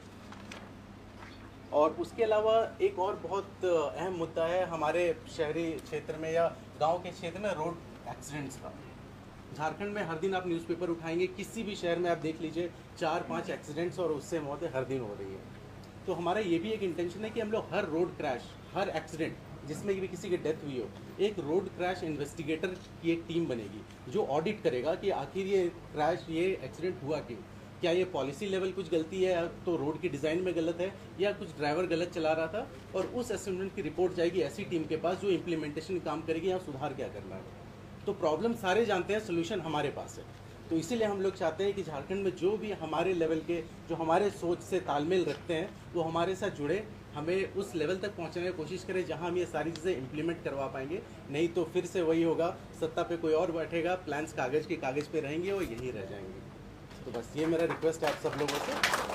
और उसके अलावा एक और बहुत अहम मुद्दा है हमारे शहरी क्षेत्र में या गांव के क्षेत्र में, रोड एक्सीडेंट्स का। झारखंड में हर दिन आप न्यूज़पेपर उठाएंगे, किसी भी शहर में आप देख लीजिए 4-5 एक्सीडेंट्स और उससे मौतें हर दिन हो रही है। तो हमारा ये भी एक इंटेंशन है कि हम लोग हर रोड क्रैश, हर एक्सीडेंट जिसमें भी किसी की डेथ हुई हो, एक रोड क्रैश इन्वेस्टिगेटर की एक टीम बनेगी जो ऑडिट करेगा कि आखिर ये क्रैश, ये एक्सीडेंट हुआ क्यों, क्या ये पॉलिसी लेवल कुछ गलती है, तो रोड की डिज़ाइन में गलत है, या कुछ ड्राइवर गलत चला रहा था, और उस असेसमेंट की रिपोर्ट जाएगी ऐसी टीम के पास जो इम्प्लीमेंटेशन काम करेगी, यहाँ सुधार क्या करना है। तो प्रॉब्लम सारे जानते हैं, सोल्यूशन हमारे पास है। तो इसीलिए हम लोग चाहते हैं कि झारखंड में जो भी हमारे लेवल के, जो हमारे सोच से तालमेल रखते हैं, वो हमारे साथ जुड़े, हमें उस लेवल तक पहुंचने की कोशिश करें जहां हम ये सारी चीज़ें इम्प्लीमेंट करवा पाएंगे। नहीं तो फिर से वही होगा, सत्ता पे कोई और बैठेगा, प्लान्स कागज़ के कागज़ पे रहेंगे और यहीं रह जाएंगे। तो तो बस ये मेरा रिक्वेस्ट है आप सब लोगों से,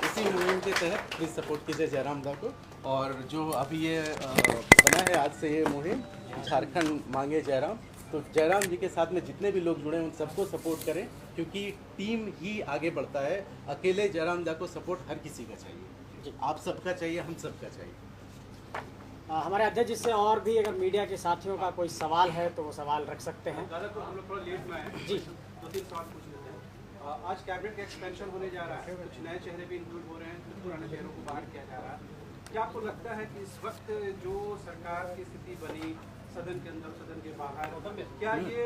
इसी मुहिम के तहत प्लीज़ सपोर्ट कीजिए जयराम दा को। और जो अभी ये बना है आज से ये मुहिम झारखंड मांगे जयराम, तो जयराम जी के साथ में जितने भी लोग जुड़े हैं उन सबको सपोर्ट करें, क्योंकि टीम ही आगे बढ़ता है। अकेले जयराम दा को सपोर्ट हर किसी का चाहिए, आप सबका चाहिए, हम सबका चाहिए। हमारे अध्यक्ष जी से और भी अगर मीडिया के साथियों का कोई सवाल है तो वो सवाल रख सकते हैं। दादा तो हम लोग थोड़ा लेट में आए जी 2-3 सवाल पूछ लेते हैं। आज कैबिनेट का एक्सपेंशन होने जा रहा है, कुछ नए चेहरे भी इंक्लूड हो रहे हैं, कुछ पुराने चेहरों को बाहर किया जा रहा है। क्या आपको लगता है कि इस वक्त जो सरकार की स्थिति बनी सदन के अंदर सदन के बाहर, क्या ये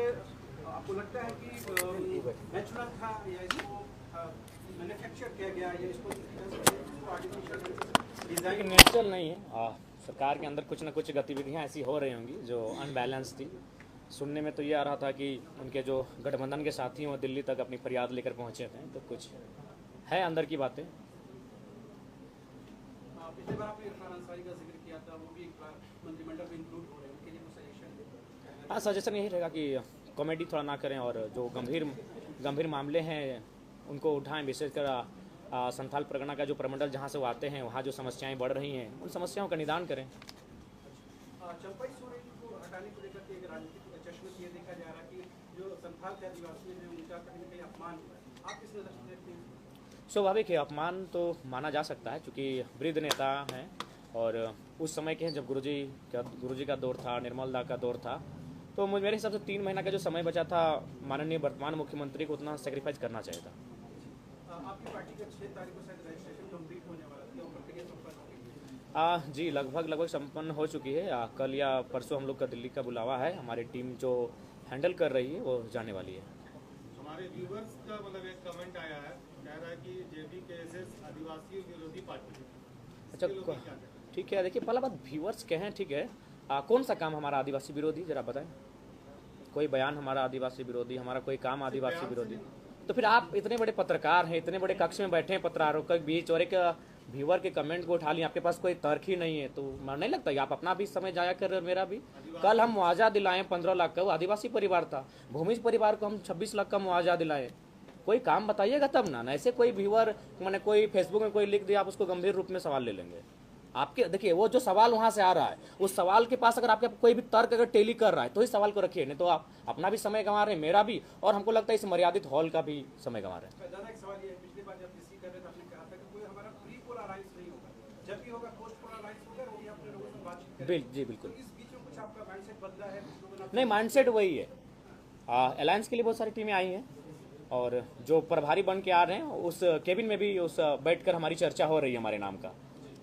आपको लगता है कि नेचुरल था या इसको मैन्युफैक्चर किया गया या इसको आर्टिफिशियल डिजाइन? नेचुरल नहीं है। सरकार के अंदर कुछ ना कुछ गतिविधियां ऐसी हो रही होंगी जो अनबैलेंस थी। सुनने में तो ये आ रहा था कि उनके जो गठबंधन के साथी वो दिल्ली तक अपनी फरियाद लेकर पहुंचे थे, तो कुछ है अंदर की बातें। पिछले बार आपने इरफान अंसारी का जिक्र किया था, वो भी एक बार मंत्रिमंडल में इंक्लूड हो रहे हैं, उनके लिए कुछ सजेशन? हाँ, सजेशन यही रहेगा कि कॉमेडी थोड़ा ना करें और जो गंभीर मामले हैं उनको उठाएं। विशेषकर संथाल परगना का जो प्रमंडल जहाँ से वो आते हैं वहाँ जो समस्याएं बढ़ रही हैं उन समस्याओं का निदान करें। चंपाई सोरेन को हटाने को लेकर के एक राजनीतिक चश्मे से ये देखा जा रहा है कि जो संथाल के आदिवासी हैं उनका कहीं न कहीं अपमान हुआ है, आप किस नजर से देखते हैं? स्वाभाविक है, अपमान तो माना जा सकता है क्योंकि वृद्ध नेता हैं और उस समय के हैं जब गुरुजी का दौर था, निर्मल दा का दौर था, तो मेरे हिसाब से 3 महीना का जो समय बचा था माननीय वर्तमान मुख्यमंत्री को उतना सेक्रीफाइस करना चाहिए था। आपकी पार्टी का 6 तारीख को शायद रजिस्ट्रेशन कंप्लीट होने वाला था, प्रक्रिया संपन्न हो गई? जी लगभग संपन्न हो चुकी है। कल या परसों हम लोग का दिल्ली का बुलावा है, हमारी टीम जो हैंडल कर रही है वो जाने वाली है। हमारे व्यूवर्स का मतलब एक कमेंट आया है, कह रहा है कि जेबीकेएसएस आदिवासी विरोधी पार्टी है। अच्छा, ठीक है। देखिए, पहला बात व्यूवर्स कहें, ठीक है, कौन सा काम हमारा आदिवासी विरोधी, जरा बताएं। कोई बयान हमारा आदिवासी विरोधी, हमारा कोई काम आदिवासी विरोधी? तो फिर आप इतने बड़े पत्रकार हैं, इतने बड़े कक्ष में बैठे हैं पत्रकारों के बीच और एक व्यूअर के कमेंट को उठा लिया, आपके पास कोई तर्क ही नहीं है, तो मैं नहीं लगता कि आप अपना भी समय जाया कर रहे हो, मेरा भी। कल हम मुआवजा दिलाएं 15 लाख का, वो आदिवासी परिवार था, भूमिज परिवार को हम 26 लाख का मुआवजा दिलाएं। कोई काम बताइएगा तब ना ऐसे कोई व्यूअर मैंने कोई फेसबुक में कोई लिख दिया आप उसको गंभीर रूप में सवाल ले लेंगे। आपके देखिए वो जो सवाल वहां से आ रहा है उस सवाल के पास अगर आपके कोई भी तर्क अगर टेली कर रहा है तो ही सवाल को रखिए, नहीं तो आप अपना भी समय गंवा रहे हैं, मेरा भी, और हमको लगता है इस मर्यादित हॉल का भी समय गंवा रहे हैं। दादा एक सवाल ये है, पिछली बार जब डिस्कस कर रहे थे आपने कहा था कि कोई हमारा प्री पोलराइज नहीं होगा, जब भी होगा पोस्ट पोलराइज होगा, वो भी अपने लोगों से बातचीत करेंगे। जी बिल्कुल। तो इस बीच में कुछ आपका माइंडसेट बदला है? नहीं, माइंडसेट वही है। अलायंस के लिए बहुत सारी टीमें आई हैं और जो प्रभारी बन के आ रहे हैं उस केबिन में भी उस बैठकर हमारी चर्चा हो रही है हमारे नाम का।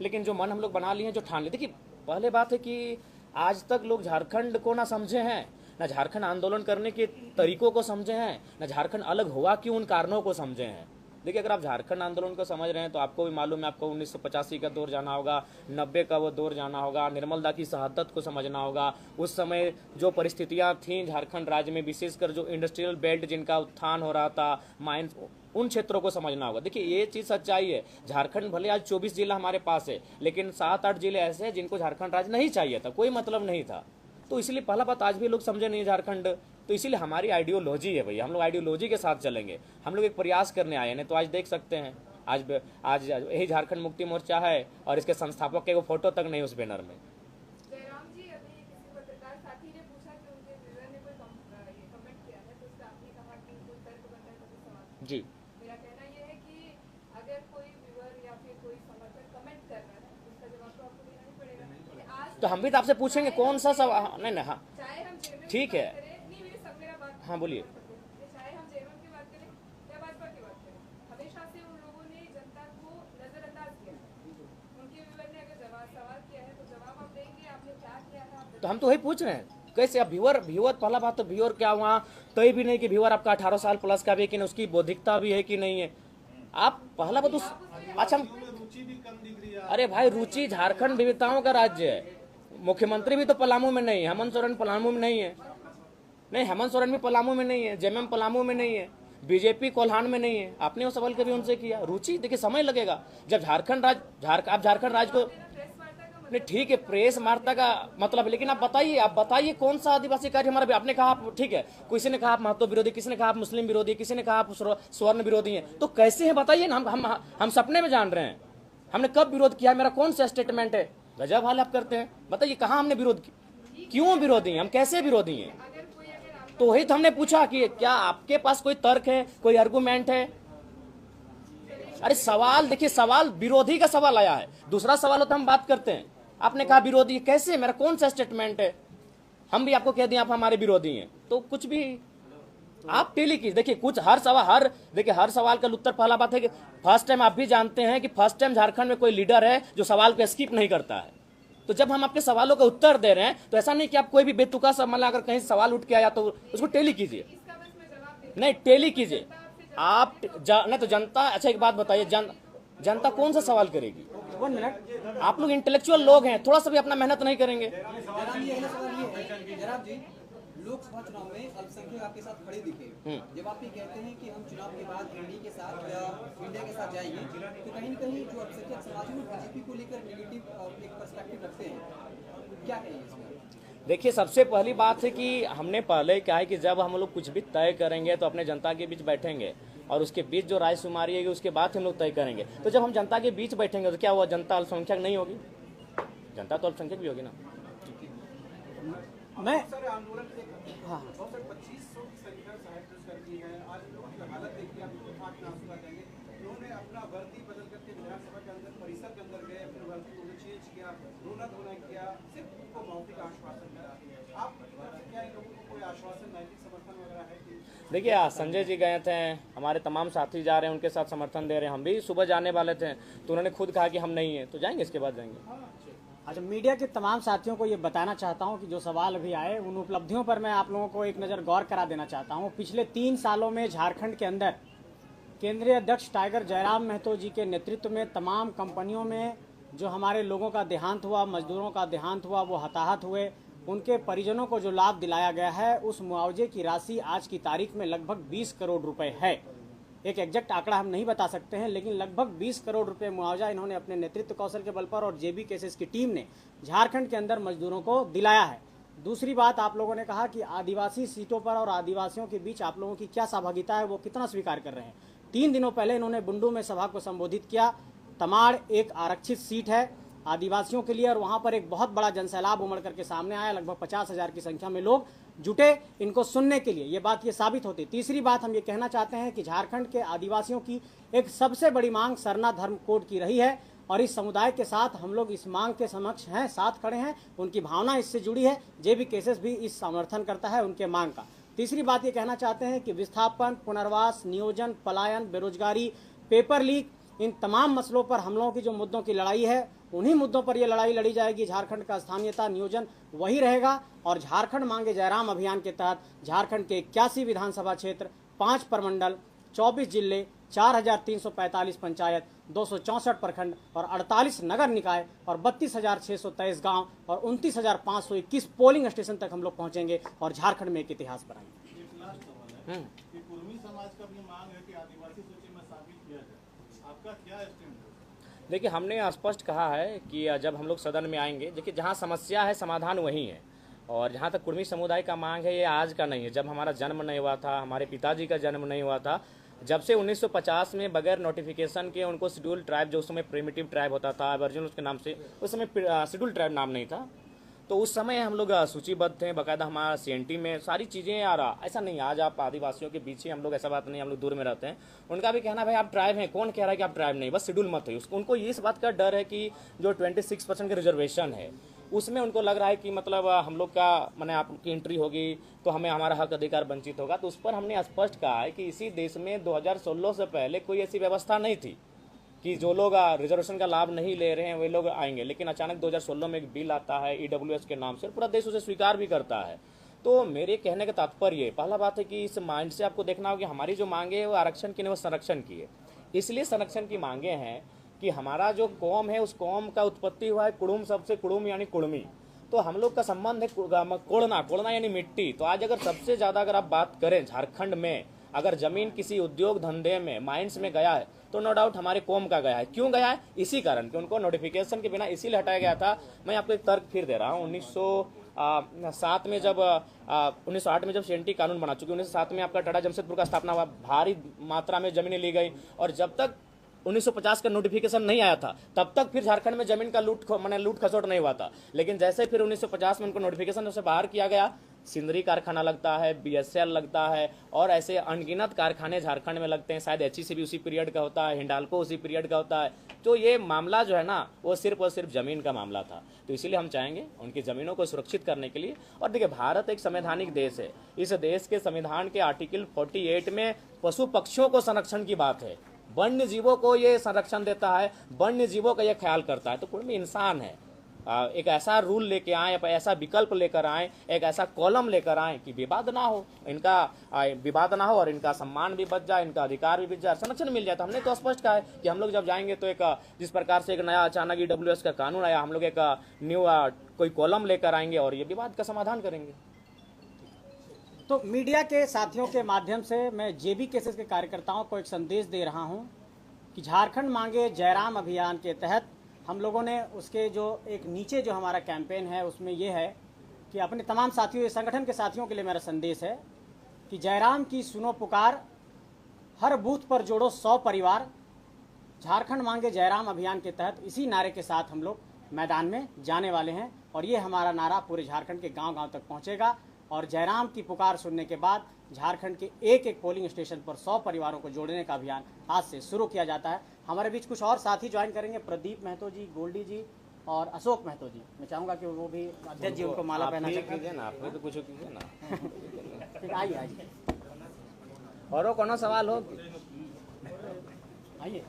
लेकिन जो मन हम लोग बना लिए हैं, जो ठान लिए, देखिए पहले बात है कि आज तक लोग झारखंड को ना समझे हैं, ना झारखंड आंदोलन करने के तरीकों को समझे हैं, ना झारखंड अलग हुआ क्यों उन कारणों को समझे हैं। देखिए अगर आप झारखंड आंदोलन को समझ रहे हैं तो आपको भी मालूम है, आपको 1985 का दौर जाना होगा, 90 का वो दौर जाना होगा, निर्मल दा की शहादत को समझना होगा, उस समय जो परिस्थितियां थीं झारखंड राज्य में, विशेषकर जो इंडस्ट्रियल बेल्ट जिनका उत्थान हो रहा था, माइंस, उन क्षेत्रों को समझना होगा। देखिए ये चीज़ सच्चाई है, झारखंड भले आज 24 जिला हमारे पास है लेकिन 7-8 जिले ऐसे हैं जिनको झारखंड राज्य नहीं चाहिए था, कोई मतलब नहीं था। तो इसलिए पहला बात आज भी लोग समझे नहीं झारखंड, तो इसीलिए हमारी आइडियोलॉजी है भैया, हम लोग आइडियोलॉजी के साथ चलेंगे, हम लोग एक प्रयास करने आए हैं। तो आज देख सकते हैं आज यही झारखंड मुक्ति मोर्चा है और इसके संस्थापक के वो फोटो तक नहीं उस बैनर में। जयराम जी, अभी किसी पत्रकार साथी ने पूछा कि उनके व्यूअर ने कोई कमेंट किया है, तो उससे आपने कहा कि कोई तर्क बनता है तो सवाल। जी, मेरा कहना यह है कि अगर कोई व्यूअर या फिर कोई समर्थक कमेंट कर रहा है उसका जवाब तो आपको देना ही पड़ेगा। आज तो हम भी तो आपसे पूछेंगे कौन सा सवाल। नहीं, हाँ चाहे हम जेएमएम ठीक है, नहीं मेरे सब मेरा बात, हाँ बोलिए। चाहे हम जेएमएम की बात करें या भाजपा की बात करें, हमेशा से उन लोगों ने जनता को नजरअंदाज किया है। उनके व्यूअर ने अगर सवाल किया है तो जवाब आप देंगे, आपने क्या किया है। तो हम तो वही पूछ रहे हैं कैसे। अब व्यूअर पहला बात तो व्यूअर क्या हुआ तय भी नहीं कि व्यूअर आपका 18 साल प्लस का भी है कि नहीं, उसकी बौद्धिकता भी है कि नहीं है। आप पहला बात उस अच्छा रुचि भी कम दिख रही है। अरे भाई रुचि, झारखंड विविधताओं का राज्य है, मुख्यमंत्री भी तो पलामू में नहीं है, हेमंत सोरेन पलामू में नहीं है, नहीं हेमंत सोरेन भी पलामू में नहीं है, जेएमएम पलामू में नहीं है, बीजेपी कोल्हान में नहीं है। आपने वो सवाल कभी उनसे किया? रुचि देखिए समय लगेगा जब झारखंड राज्य को नहीं ठीक है, प्रेस वार्ता का मतलब है, लेकिन आप बताइए कौन सा आदिवासी कार्य हमारा, आपने कहा आप ठीक है, किसी ने कहा आप महतो विरोधी, किसी ने कहा आप मुस्लिम विरोधी, किसी ने कहा आप स्वर्ण विरोधी हैं, तो कैसे हैं बताइए ना। हम सपने में जान रहे हैं, हमने कब विरोध किया, मेरा कौन सा स्टेटमेंट है, गजब हाल आप करते हैं। बताइए कहाँ हमने विरोध किया, क्यों विरोधी हैं, हम कैसे विरोधी हैं। तो वही तो हमने पूछा कि क्या आपके पास कोई तर्क है, कोई आर्गूमेंट है। अरे सवाल देखिए, सवाल विरोधी का सवाल आया है, दूसरा सवाल होता हम बात करते हैं। आपने कहा विरोधी, कैसे, मेरा कौन सा स्टेटमेंट है। हम भी आपको कह दें आप हमारे विरोधी हैं, तो कुछ भी आप टेली की देखिए, कुछ हर सवाल का उत्तर। पहला बात है कि फर्स्ट टाइम आप भी जानते हैं कि फर्स्ट टाइम झारखंड में कोई लीडर है जो सवाल को स्किप नहीं करता है। तो जब हम आपके सवालों का उत्तर दे रहे हैं तो ऐसा नहीं कि आप कोई भी बेतुका सा, मतलब अगर कहीं सवाल उठ के आया तो उसको टेली कीजिए, नहीं टेली कीजिए आप नहीं तो जनता। अच्छा एक बात बताइए, जनता कौन सा सवाल करेगी। 1 मिनट, आप लोग इंटेलेक्चुअल लोग हैं, थोड़ा सा भी अपना मेहनत नहीं करेंगे। लोकसभा चुनाव में अल्पसंख्यक आपके साथ खड़े दिखे, जब आप ये कहते हैं कि हम चुनाव के बाद एनडीए के साथ या इंडिया के साथ जाएंगे, तो कहीं न कहीं जो अल्पसंख्यक समाज है वो बीजेपी को लेकर नेगेटिव एक पर्सपेक्टिव रखते हैं, क्या कहेंगे इसमें। देखिए सबसे पहली बात है कि हमने पहले क्या है कि जब हम लोग कुछ भी तय करेंगे तो अपने जनता के बीच बैठेंगे और उसके बीच जो रायशुमारी है उसके बाद हम लोग तय करेंगे। तो जब हम जनता के बीच बैठेंगे तो क्या हुआ, जनता अल्पसंख्यक नहीं होगी, जनता तो अल्पसंख्यक भी होगी ना। मैं आंदोलन से 2500 की संख्या साहित्य कर दी है। आज लोगों की हालत देखिए, आप लोग आंख में आंसू आ जाएंगे। उन्होंने अपना वर्दी बदल करके विधानसभा के अंदर, परिसर के अंदर गए, अपनी वर्दी को चेंज किया, रोना धोना किया, सिर्फ उनको मौखिक आश्वासन मिला। आप क्या इन लोगों को कोई आश्वासन, नैतिक समर्थन वगैरह है कि? देखिए संजय जी गए थे, हमारे तमाम साथी जा रहे हैं, उनके साथ समर्थन दे रहे हैं। हम भी सुबह जाने वाले थे तो उन्होंने खुद कहा कि हम नहीं है, तो जाएंगे, इसके बाद जाएंगे। अच्छा, मीडिया के तमाम साथियों को ये बताना चाहता हूँ कि जो सवाल अभी आए उन उपलब्धियों पर मैं आप लोगों को एक नज़र गौर करा देना चाहता हूँ। पिछले 3 सालों में झारखंड के अंदर केंद्रीय अध्यक्ष टाइगर जयराम महतो जी के नेतृत्व में तमाम कंपनियों में जो हमारे लोगों का देहांत हुआ, मजदूरों का देहांत हुआ, वो हताहत हुए, उनके परिजनों को जो लाभ दिलाया गया है उस मुआवजे की राशि आज की तारीख में लगभग 20 करोड़ रुपए है। एक एग्जैक्ट आंकड़ा हम नहीं बता सकते हैं, लेकिन लगभग 20 करोड़ रुपए मुआवजा इन्होंने अपने नेतृत्व कौशल के बल पर और जेबी केसेस की टीम ने झारखंड के अंदर मजदूरों को दिलाया है। दूसरी बात, आप लोगों ने कहा कि आदिवासी सीटों पर और आदिवासियों के बीच आप लोगों की क्या सहभागिता है, वो कितना स्वीकार कर रहे हैं। 3 दिनों पहले इन्होंने बुंडू में सभा को संबोधित किया। तमाड़ एक आरक्षित सीट है आदिवासियों के लिए और वहां पर एक बहुत बड़ा जनसैलाब उमड़ करके सामने आया। लगभग 50,000 की संख्या में लोग जुटे इनको सुनने के लिए। ये बात ये साबित होती। तीसरी बात हम ये कहना चाहते हैं कि झारखंड के आदिवासियों की एक सबसे बड़ी मांग सरना धर्म कोड की रही है और इस समुदाय के साथ हम लोग इस मांग के समक्ष हैं, साथ खड़े हैं। उनकी भावना इससे जुड़ी है। जेबी केसेस भी इस समर्थन करता है उनके मांग का। तीसरी बात ये कहना चाहते हैं कि विस्थापन, पुनर्वास, नियोजन, पलायन, बेरोजगारी, पेपर लीक, इन तमाम मसलों पर हम लोगों की जो मुद्दों की लड़ाई है, उन्हीं मुद्दों पर यह लड़ाई लड़ी जाएगी। झारखंड का स्थानीयता नियोजन वही रहेगा और झारखंड मांगे जयराम अभियान के तहत झारखंड के 81 विधानसभा क्षेत्र, 5 प्रमंडल, 24 जिले, 4,345 पंचायत, 264 प्रखंड और 48 नगर निकाय और 32,623 गांव और 29,521 पोलिंग स्टेशन तक हम लोग पहुंचेंगे और झारखंड में एक इतिहास बनाएंगे। कुर्मी समाज का भी मांग है कि आदिवासी सूची में शामिल किया जाए, आपका क्या स्टैंड है? देखिए हमने स्पष्ट कहा है कि जब हम लोग सदन में आएंगे, देखिए जहाँ समस्या है समाधान वही है। और जहाँ तक कुर्मी समुदाय का मांग है, ये आज का नहीं है। जब हमारा जन्म नहीं हुआ था, हमारे पिताजी का जन्म नहीं हुआ था, जब से 1950 में बगैर नोटिफिकेशन के उनको शेड्यूल ट्राइब, जो उस समय प्रिमिटिव ट्राइब होता था, वर्जिन उसके नाम से, उस समय शेड्यूल ट्राइब नाम नहीं था, तो उस समय हम लोग सूचीबद्ध थे। बाकायदा हमारा CNT में सारी चीज़ें आ रहा। ऐसा नहीं आज आप आदिवासियों के बीच ही हम लोग, ऐसा बात नहीं, हम लोग दूर में रहते हैं। उनका भी कहना भाई आप ट्राइब हैं, कौन कह रहा है कि आप ट्राइब नहीं, बस शेड्यूल मत हो। उनको इस बात का डर है कि जो 26% का रिजर्वेशन है उसमें उनको लग रहा है कि मतलब हम लोग का मैंने आपकी एंट्री होगी तो हमें हमारा हक अधिकार वंचित होगा। तो उस पर हमने स्पष्ट कहा है कि इसी देश में 2016 से पहले कोई ऐसी व्यवस्था नहीं थी कि जो लोग रिजर्वेशन का लाभ नहीं ले रहे हैं वे लोग आएंगे। लेकिन अचानक 2016 में एक बिल आता है EWS के नाम से, पूरा देश उसे स्वीकार भी करता है। तो मेरे कहने का तात्पर्य, पहला बात है कि इस माइंड से आपको देखना होगा कि हमारी जो मांगे है वो आरक्षण की नहीं, वो संरक्षण की है। इसलिए संरक्षण की मांगे हैं कि हमारा जो कौम है उस कौम का उत्पत्ति हुआ है कुड़ुम शब्द से, कुड़ुम यानी कुड़मी। तो हम लोग का संबंध है कोड़ना, कोड़ना यानी मिट्टी। तो आज अगर सबसे ज़्यादा अगर आप बात करें झारखंड में अगर ज़मीन किसी उद्योग धंधे में माइंस में गया है तो नो डाउट हमारे कौम का गया है। क्यों गया है? इसी कारण कि उनको नोटिफिकेशन के बिना इसीलिए हटाया गया था। मैं आपको एक तर्क फिर दे रहा हूँ। 1907 में जब 1908 में जब CNT कानून बना, चूंकि 1907 में आपका टाटा जमशेदपुर का स्थापना हुआ, भारी मात्रा में जमीनें ली गई, और जब तक 1950 का नोटिफिकेशन नहीं आया था तब तक फिर झारखंड में जमीन का लूट खसोट नहीं हुआ था। लेकिन जैसे फिर 1950 में उनको नोटिफिकेशन से बाहर किया गया, सिंदरी कारखाना लगता है, BSL लगता है, और ऐसे अनगिनत कारखाने झारखंड में लगते हैं। शायद HEC भी उसी पीरियड का होता है, हिंडाल्को उसी पीरियड का होता है। तो ये मामला जो है ना, वो सिर्फ और सिर्फ ज़मीन का मामला था। तो इसीलिए हम चाहेंगे उनकी ज़मीनों को सुरक्षित करने के लिए। और देखिए, भारत एक संवैधानिक देश है। इस देश के संविधान के आर्टिकल 48 में पशु पक्षियों को संरक्षण की बात है, वन्य जीवों को ये संरक्षण देता है, वन्य जीवों का ये ख्याल करता है। तो कोई भी इंसान है, एक ऐसा रूल लेके आए, ऐसा विकल्प लेकर आए, एक ऐसा कॉलम लेकर आए कि विवाद ना हो, इनका विवाद ना हो और इनका सम्मान भी बच जाए, इनका अधिकार भी बच जाए, संरक्षण मिल जाए। तो हमने तो स्पष्ट कहा है कि हम लोग जब जाएंगे तो एक जिस प्रकार से एक नया अचानक EWS का कानून आया, हम लोग एक न्यू कोई कॉलम लेकर आएंगे और ये विवाद का समाधान करेंगे। तो मीडिया के साथियों के माध्यम से मैं JB केसेस के कार्यकर्ताओं को एक संदेश दे रहा हूं कि झारखंड मांगे जयराम अभियान के तहत हम लोगों ने उसके जो एक नीचे जो हमारा कैंपेन है उसमें यह है कि अपने तमाम साथियों, इस संगठन के साथियों के लिए मेरा संदेश है कि जयराम की सुनो पुकार, हर बूथ पर जोड़ो 100 परिवार। झारखंड मांगे जयराम अभियान के तहत इसी नारे के साथ हम लोग मैदान में जाने वाले हैं और ये हमारा नारा पूरे झारखंड के गांव-गांव तक पहुंचेगा। और जयराम की पुकार सुनने के बाद झारखंड के एक एक पोलिंग स्टेशन पर 100 परिवारों को जोड़ने का अभियान आज से शुरू किया जाता है। हमारे बीच कुछ और साथी ज्वाइन करेंगे, प्रदीप महतो जी, गोल्डी जी और अशोक महतो जी। मैं चाहूँगा कि वो भी अध्यक्ष जी उनको माला पहना कीजिए ना, आप भी तो कुछ कीजिए ना। ठीक, आइए और कोनो सवाल हो, आइए।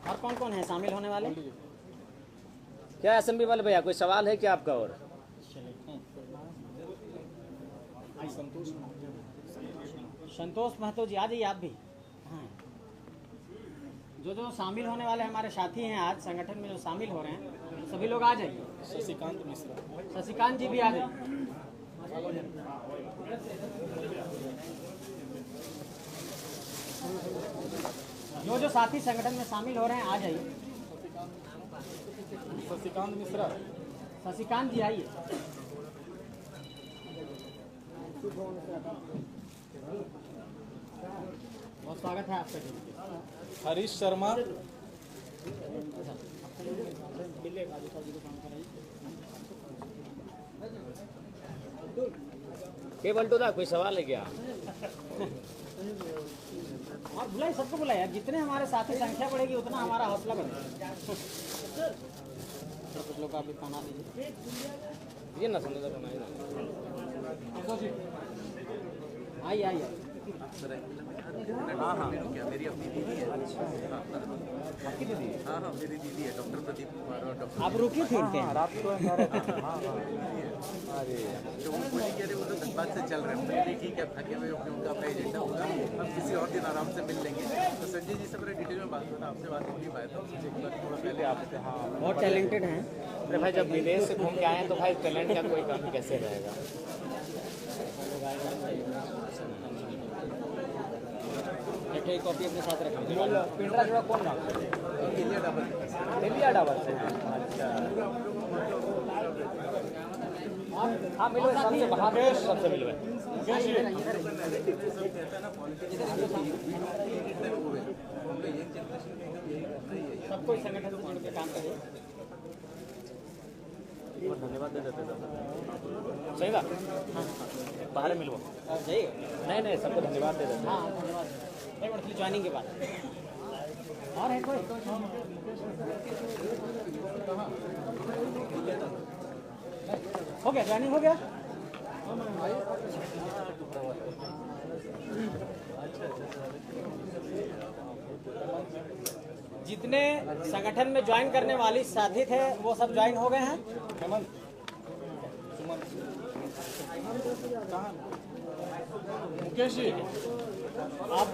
और कौन कौन है शामिल होने वाले? क्या असेंबली वाले भैया कोई सवाल है क्या आपका? और संतोष महतो जी आ जाइए आप भी। हाँ, जो शामिल होने वाले हमारे साथी हैं आज संगठन में जो शामिल हो रहे हैं सभी लोग आ जाइए। शशिकांत मिश्रा, शशिकांत जी भी आ जाइए। जो साथी संगठन में शामिल हो रहे हैं आ जाइए। शशिकांत मिश्रा, शशिकांत जी आइए। बहुत स्वागत है आपका। हरीश शर्मा, केवल तो था, कोई सवाल है क्या? और बुलाइए, सबको बुलाइए। जितने हमारे साथी संख्या बढ़ेगी उतना हमारा हौसला बढ़ेगा। कुछ लोग आप भी खाना दीजिए। ये ना समझ आइए आइए। हाँ हाँ, क्या मेरी अपनी दीदी है? आपकी दीदी? हाँ हाँ, मेरी दीदी है, डॉक्टर प्रदीप कुमार और डॉक्टर। आप रुकी थी रात को अरे तो उनको नहीं कह रहे, वो तो धनबाद से चल रहे हैं। नहीं ठीक है, थके हुए अपने उनका अपना एजेंडा होगा, हम किसी और दिन आराम से मिल लेंगे। तो संजय जी से मेरा डिटेल में बात हुआ, आपसे बात हो नहीं पाया था, एक बार थोड़ा पहले आपसे। हाँ, बहुत टैलेंटेड हैं। अरे भाई, जब विदेश से घूम के आए हैं तो भाई टैलेंट का कोई कमी कैसे रहेगा? एक कॉपी अपने साथ रखें। पिंडरा जोड़ा कौन ना? इंडिया डबल से। अच्छा हाँ, मिलो सबसे, बाहर सबसे मिलो। सबको इस संगठन से जुड़ के काम करिए। धन्यवाद दे देते सही था। हाँ, बाहर मिलो जाइए। नहीं, सबको धन्यवाद दे देते। हाँ, धन्यवाद। एक मिनट ज्वाइनिंग के बाद और है कोई? हो गया, ज्वाइनिंग हो गया। जितने संगठन में ज्वाइन करने वाली साथी थे वो सब ज्वाइन हो गए हैं। मुकेश जी, आप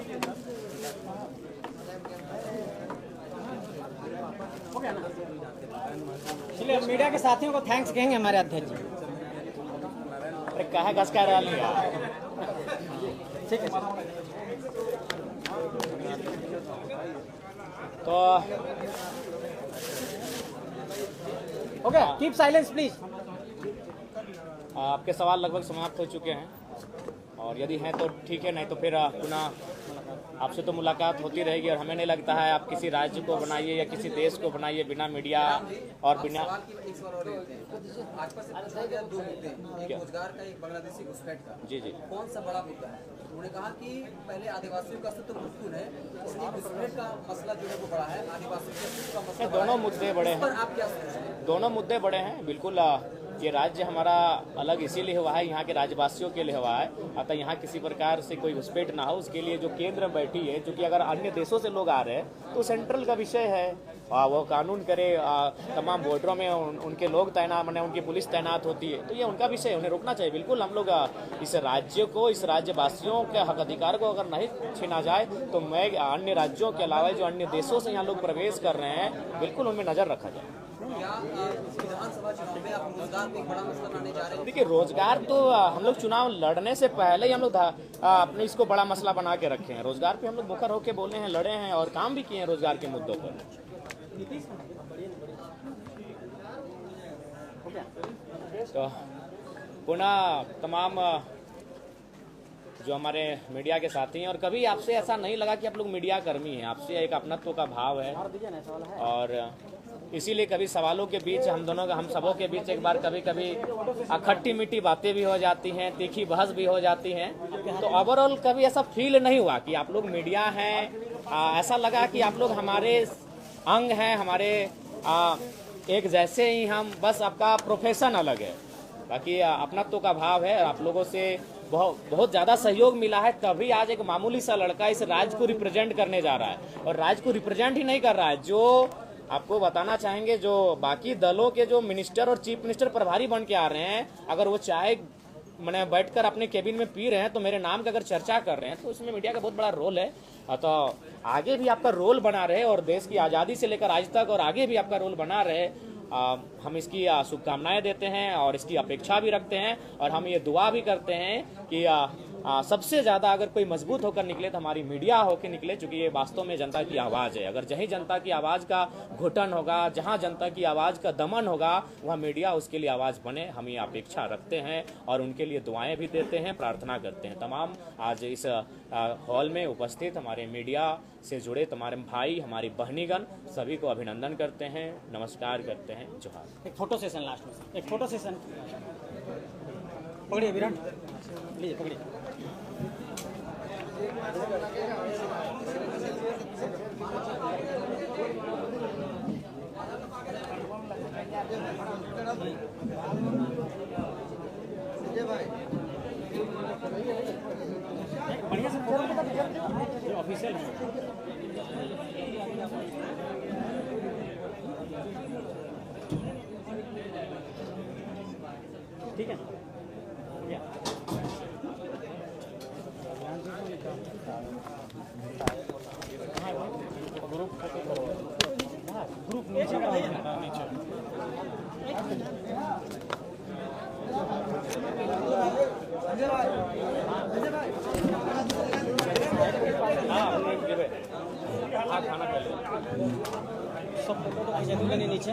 हो गया ना? चलिए अब मीडिया के साथियों को थैंक्स कहेंगे हमारे अध्यक्ष जी। अरे कहा घस का रहा लिया। ठीक है तो हो गया, कीप साइलेंस प्लीज। आपके सवाल लगभग समाप्त हो चुके हैं, और यदि हैं तो ठीक है, नहीं तो फिर पुनः आपसे तो मुलाकात होती रहेगी। और हमें नहीं लगता है आप किसी राज्य को बनाइए या किसी देश को बनाइए बिना मीडिया और बिना एक सवाल और लेते हैं। भाजपा से पूछा गया 2 मुद्दे, एक क्या? रोजगार का, एक बांग्लादेशी घुसपैठ का। जी जी। कौन सा बड़ा मुद्दा है? उन्होंने कहा कि पहले आदिवासियों का अस्तित्व महत्वपूर्ण है, इसलिए घुसपैठ का मसला जो है वो बड़ा है, आदिवासियों के अस्तित्व का मसला बड़ा दोनों है। मुद्दे बड़े इस पर हैं, आप क्या सोचते हैं? दोनों मुद्दे बड़े हैं। बिल्कुल ये राज्य हमारा अलग इसीलिए हुआ है, यहाँ के राज्यवासियों के लिए हुआ है। अतः यहाँ किसी प्रकार से कोई घुसपैठ ना हो, उसके लिए जो केंद्र में बैठी है, जो कि अगर अन्य देशों से लोग आ रहे हैं तो सेंट्रल का विषय है, वो कानून करे, तमाम बॉर्डरों में उनके लोग तैनात, माने उनकी पुलिस तैनात होती है, तो ये उनका विषय है, उन्हें रोकना चाहिए। बिल्कुल हम लोग इस राज्य को, इस राज्यवासियों के हक अधिकार को अगर नहीं छीना जाए तो मैं अन्य राज्यों के अलावा जो अन्य देशों से यहाँ लोग प्रवेश कर रहे हैं, बिल्कुल उनमें नजर रखा जाए। क्या विधानसभा चुनाव में आप रोजगार को एक बड़ा मसला लाने जा रहे हैं? देखिए, रोजगार तो हम लोग चुनाव लड़ने से पहले ही हम लोग अपने इसको बड़ा मसला बना के रखे हैं। रोजगार पे हम लोग मुखर होकर बोले हैं, लड़े हैं और काम भी किए हैं रोजगार के मुद्दों पर। तो पुनः तमाम जो हमारे मीडिया के साथी हैं, और कभी आपसे ऐसा नहीं लगा कि आप लोग मीडिया कर्मी हैं, आपसे एक अपनत्व का भाव है, और इसीलिए कभी सवालों के बीच हम दोनों का, हम सबों के बीच एक बार कभी कभी खट्टी मीठी बातें भी हो जाती हैं, तीखी बहस भी हो जाती हैं। तो ओवरऑल कभी ऐसा फील नहीं हुआ कि आप लोग मीडिया हैं। ऐसा लगा कि आप लोग हमारे अंग हैं, हमारे एक जैसे ही हम, बस आपका प्रोफेशन अलग है, बाकी अपनत्व का भाव है। आप लोगों से बहुत ज़्यादा सहयोग मिला है, तभी आज एक मामूली सा लड़का इस राज्य को रिप्रेजेंट करने जा रहा है। और राज्य को रिप्रेजेंट ही नहीं कर रहा है, जो आपको बताना चाहेंगे, जो बाकी दलों के जो मिनिस्टर और चीफ मिनिस्टर प्रभारी बन के आ रहे हैं, अगर वो चाय मैंने बैठकर अपने केबिन में पी रहे हैं तो मेरे नाम की अगर चर्चा कर रहे हैं, तो उसमें मीडिया का बहुत बड़ा रोल है। तो आगे भी आपका रोल बना रहे, और देश की आज़ादी से लेकर आज तक और आगे भी आपका रोल बना रहे। हम इसकी शुभकामनाएं देते हैं और इसकी अपेक्षा भी रखते हैं, और हम ये दुआ भी करते हैं कि सबसे ज़्यादा अगर कोई मजबूत होकर निकले तो हमारी मीडिया होकर निकले, क्योंकि ये वास्तव में जनता की आवाज़ है। अगर जहीं जनता की आवाज़ का घुटन होगा, जहां जनता की आवाज़ का दमन होगा, वहाँ मीडिया उसके लिए आवाज़ बने। हम ये अपेक्षा रखते हैं और उनके लिए दुआएं भी देते हैं, प्रार्थना करते हैं। तमाम आज इस हॉल में उपस्थित हमारे मीडिया से जुड़े तमाम भाई, हमारी बहनीगण, सभी को अभिनंदन करते हैं, नमस्कार करते हैं, जोहार। एक फोटो सेशन लास्ट में, एक फोटो सेशन पकड़िए विराट, लीजिए पकड़िए। बढ़िया से फोटो ये ऑफिशियल है। ठीक है ग्रुप नीचे खाना पहले सब फोटो तो नहीं नीचे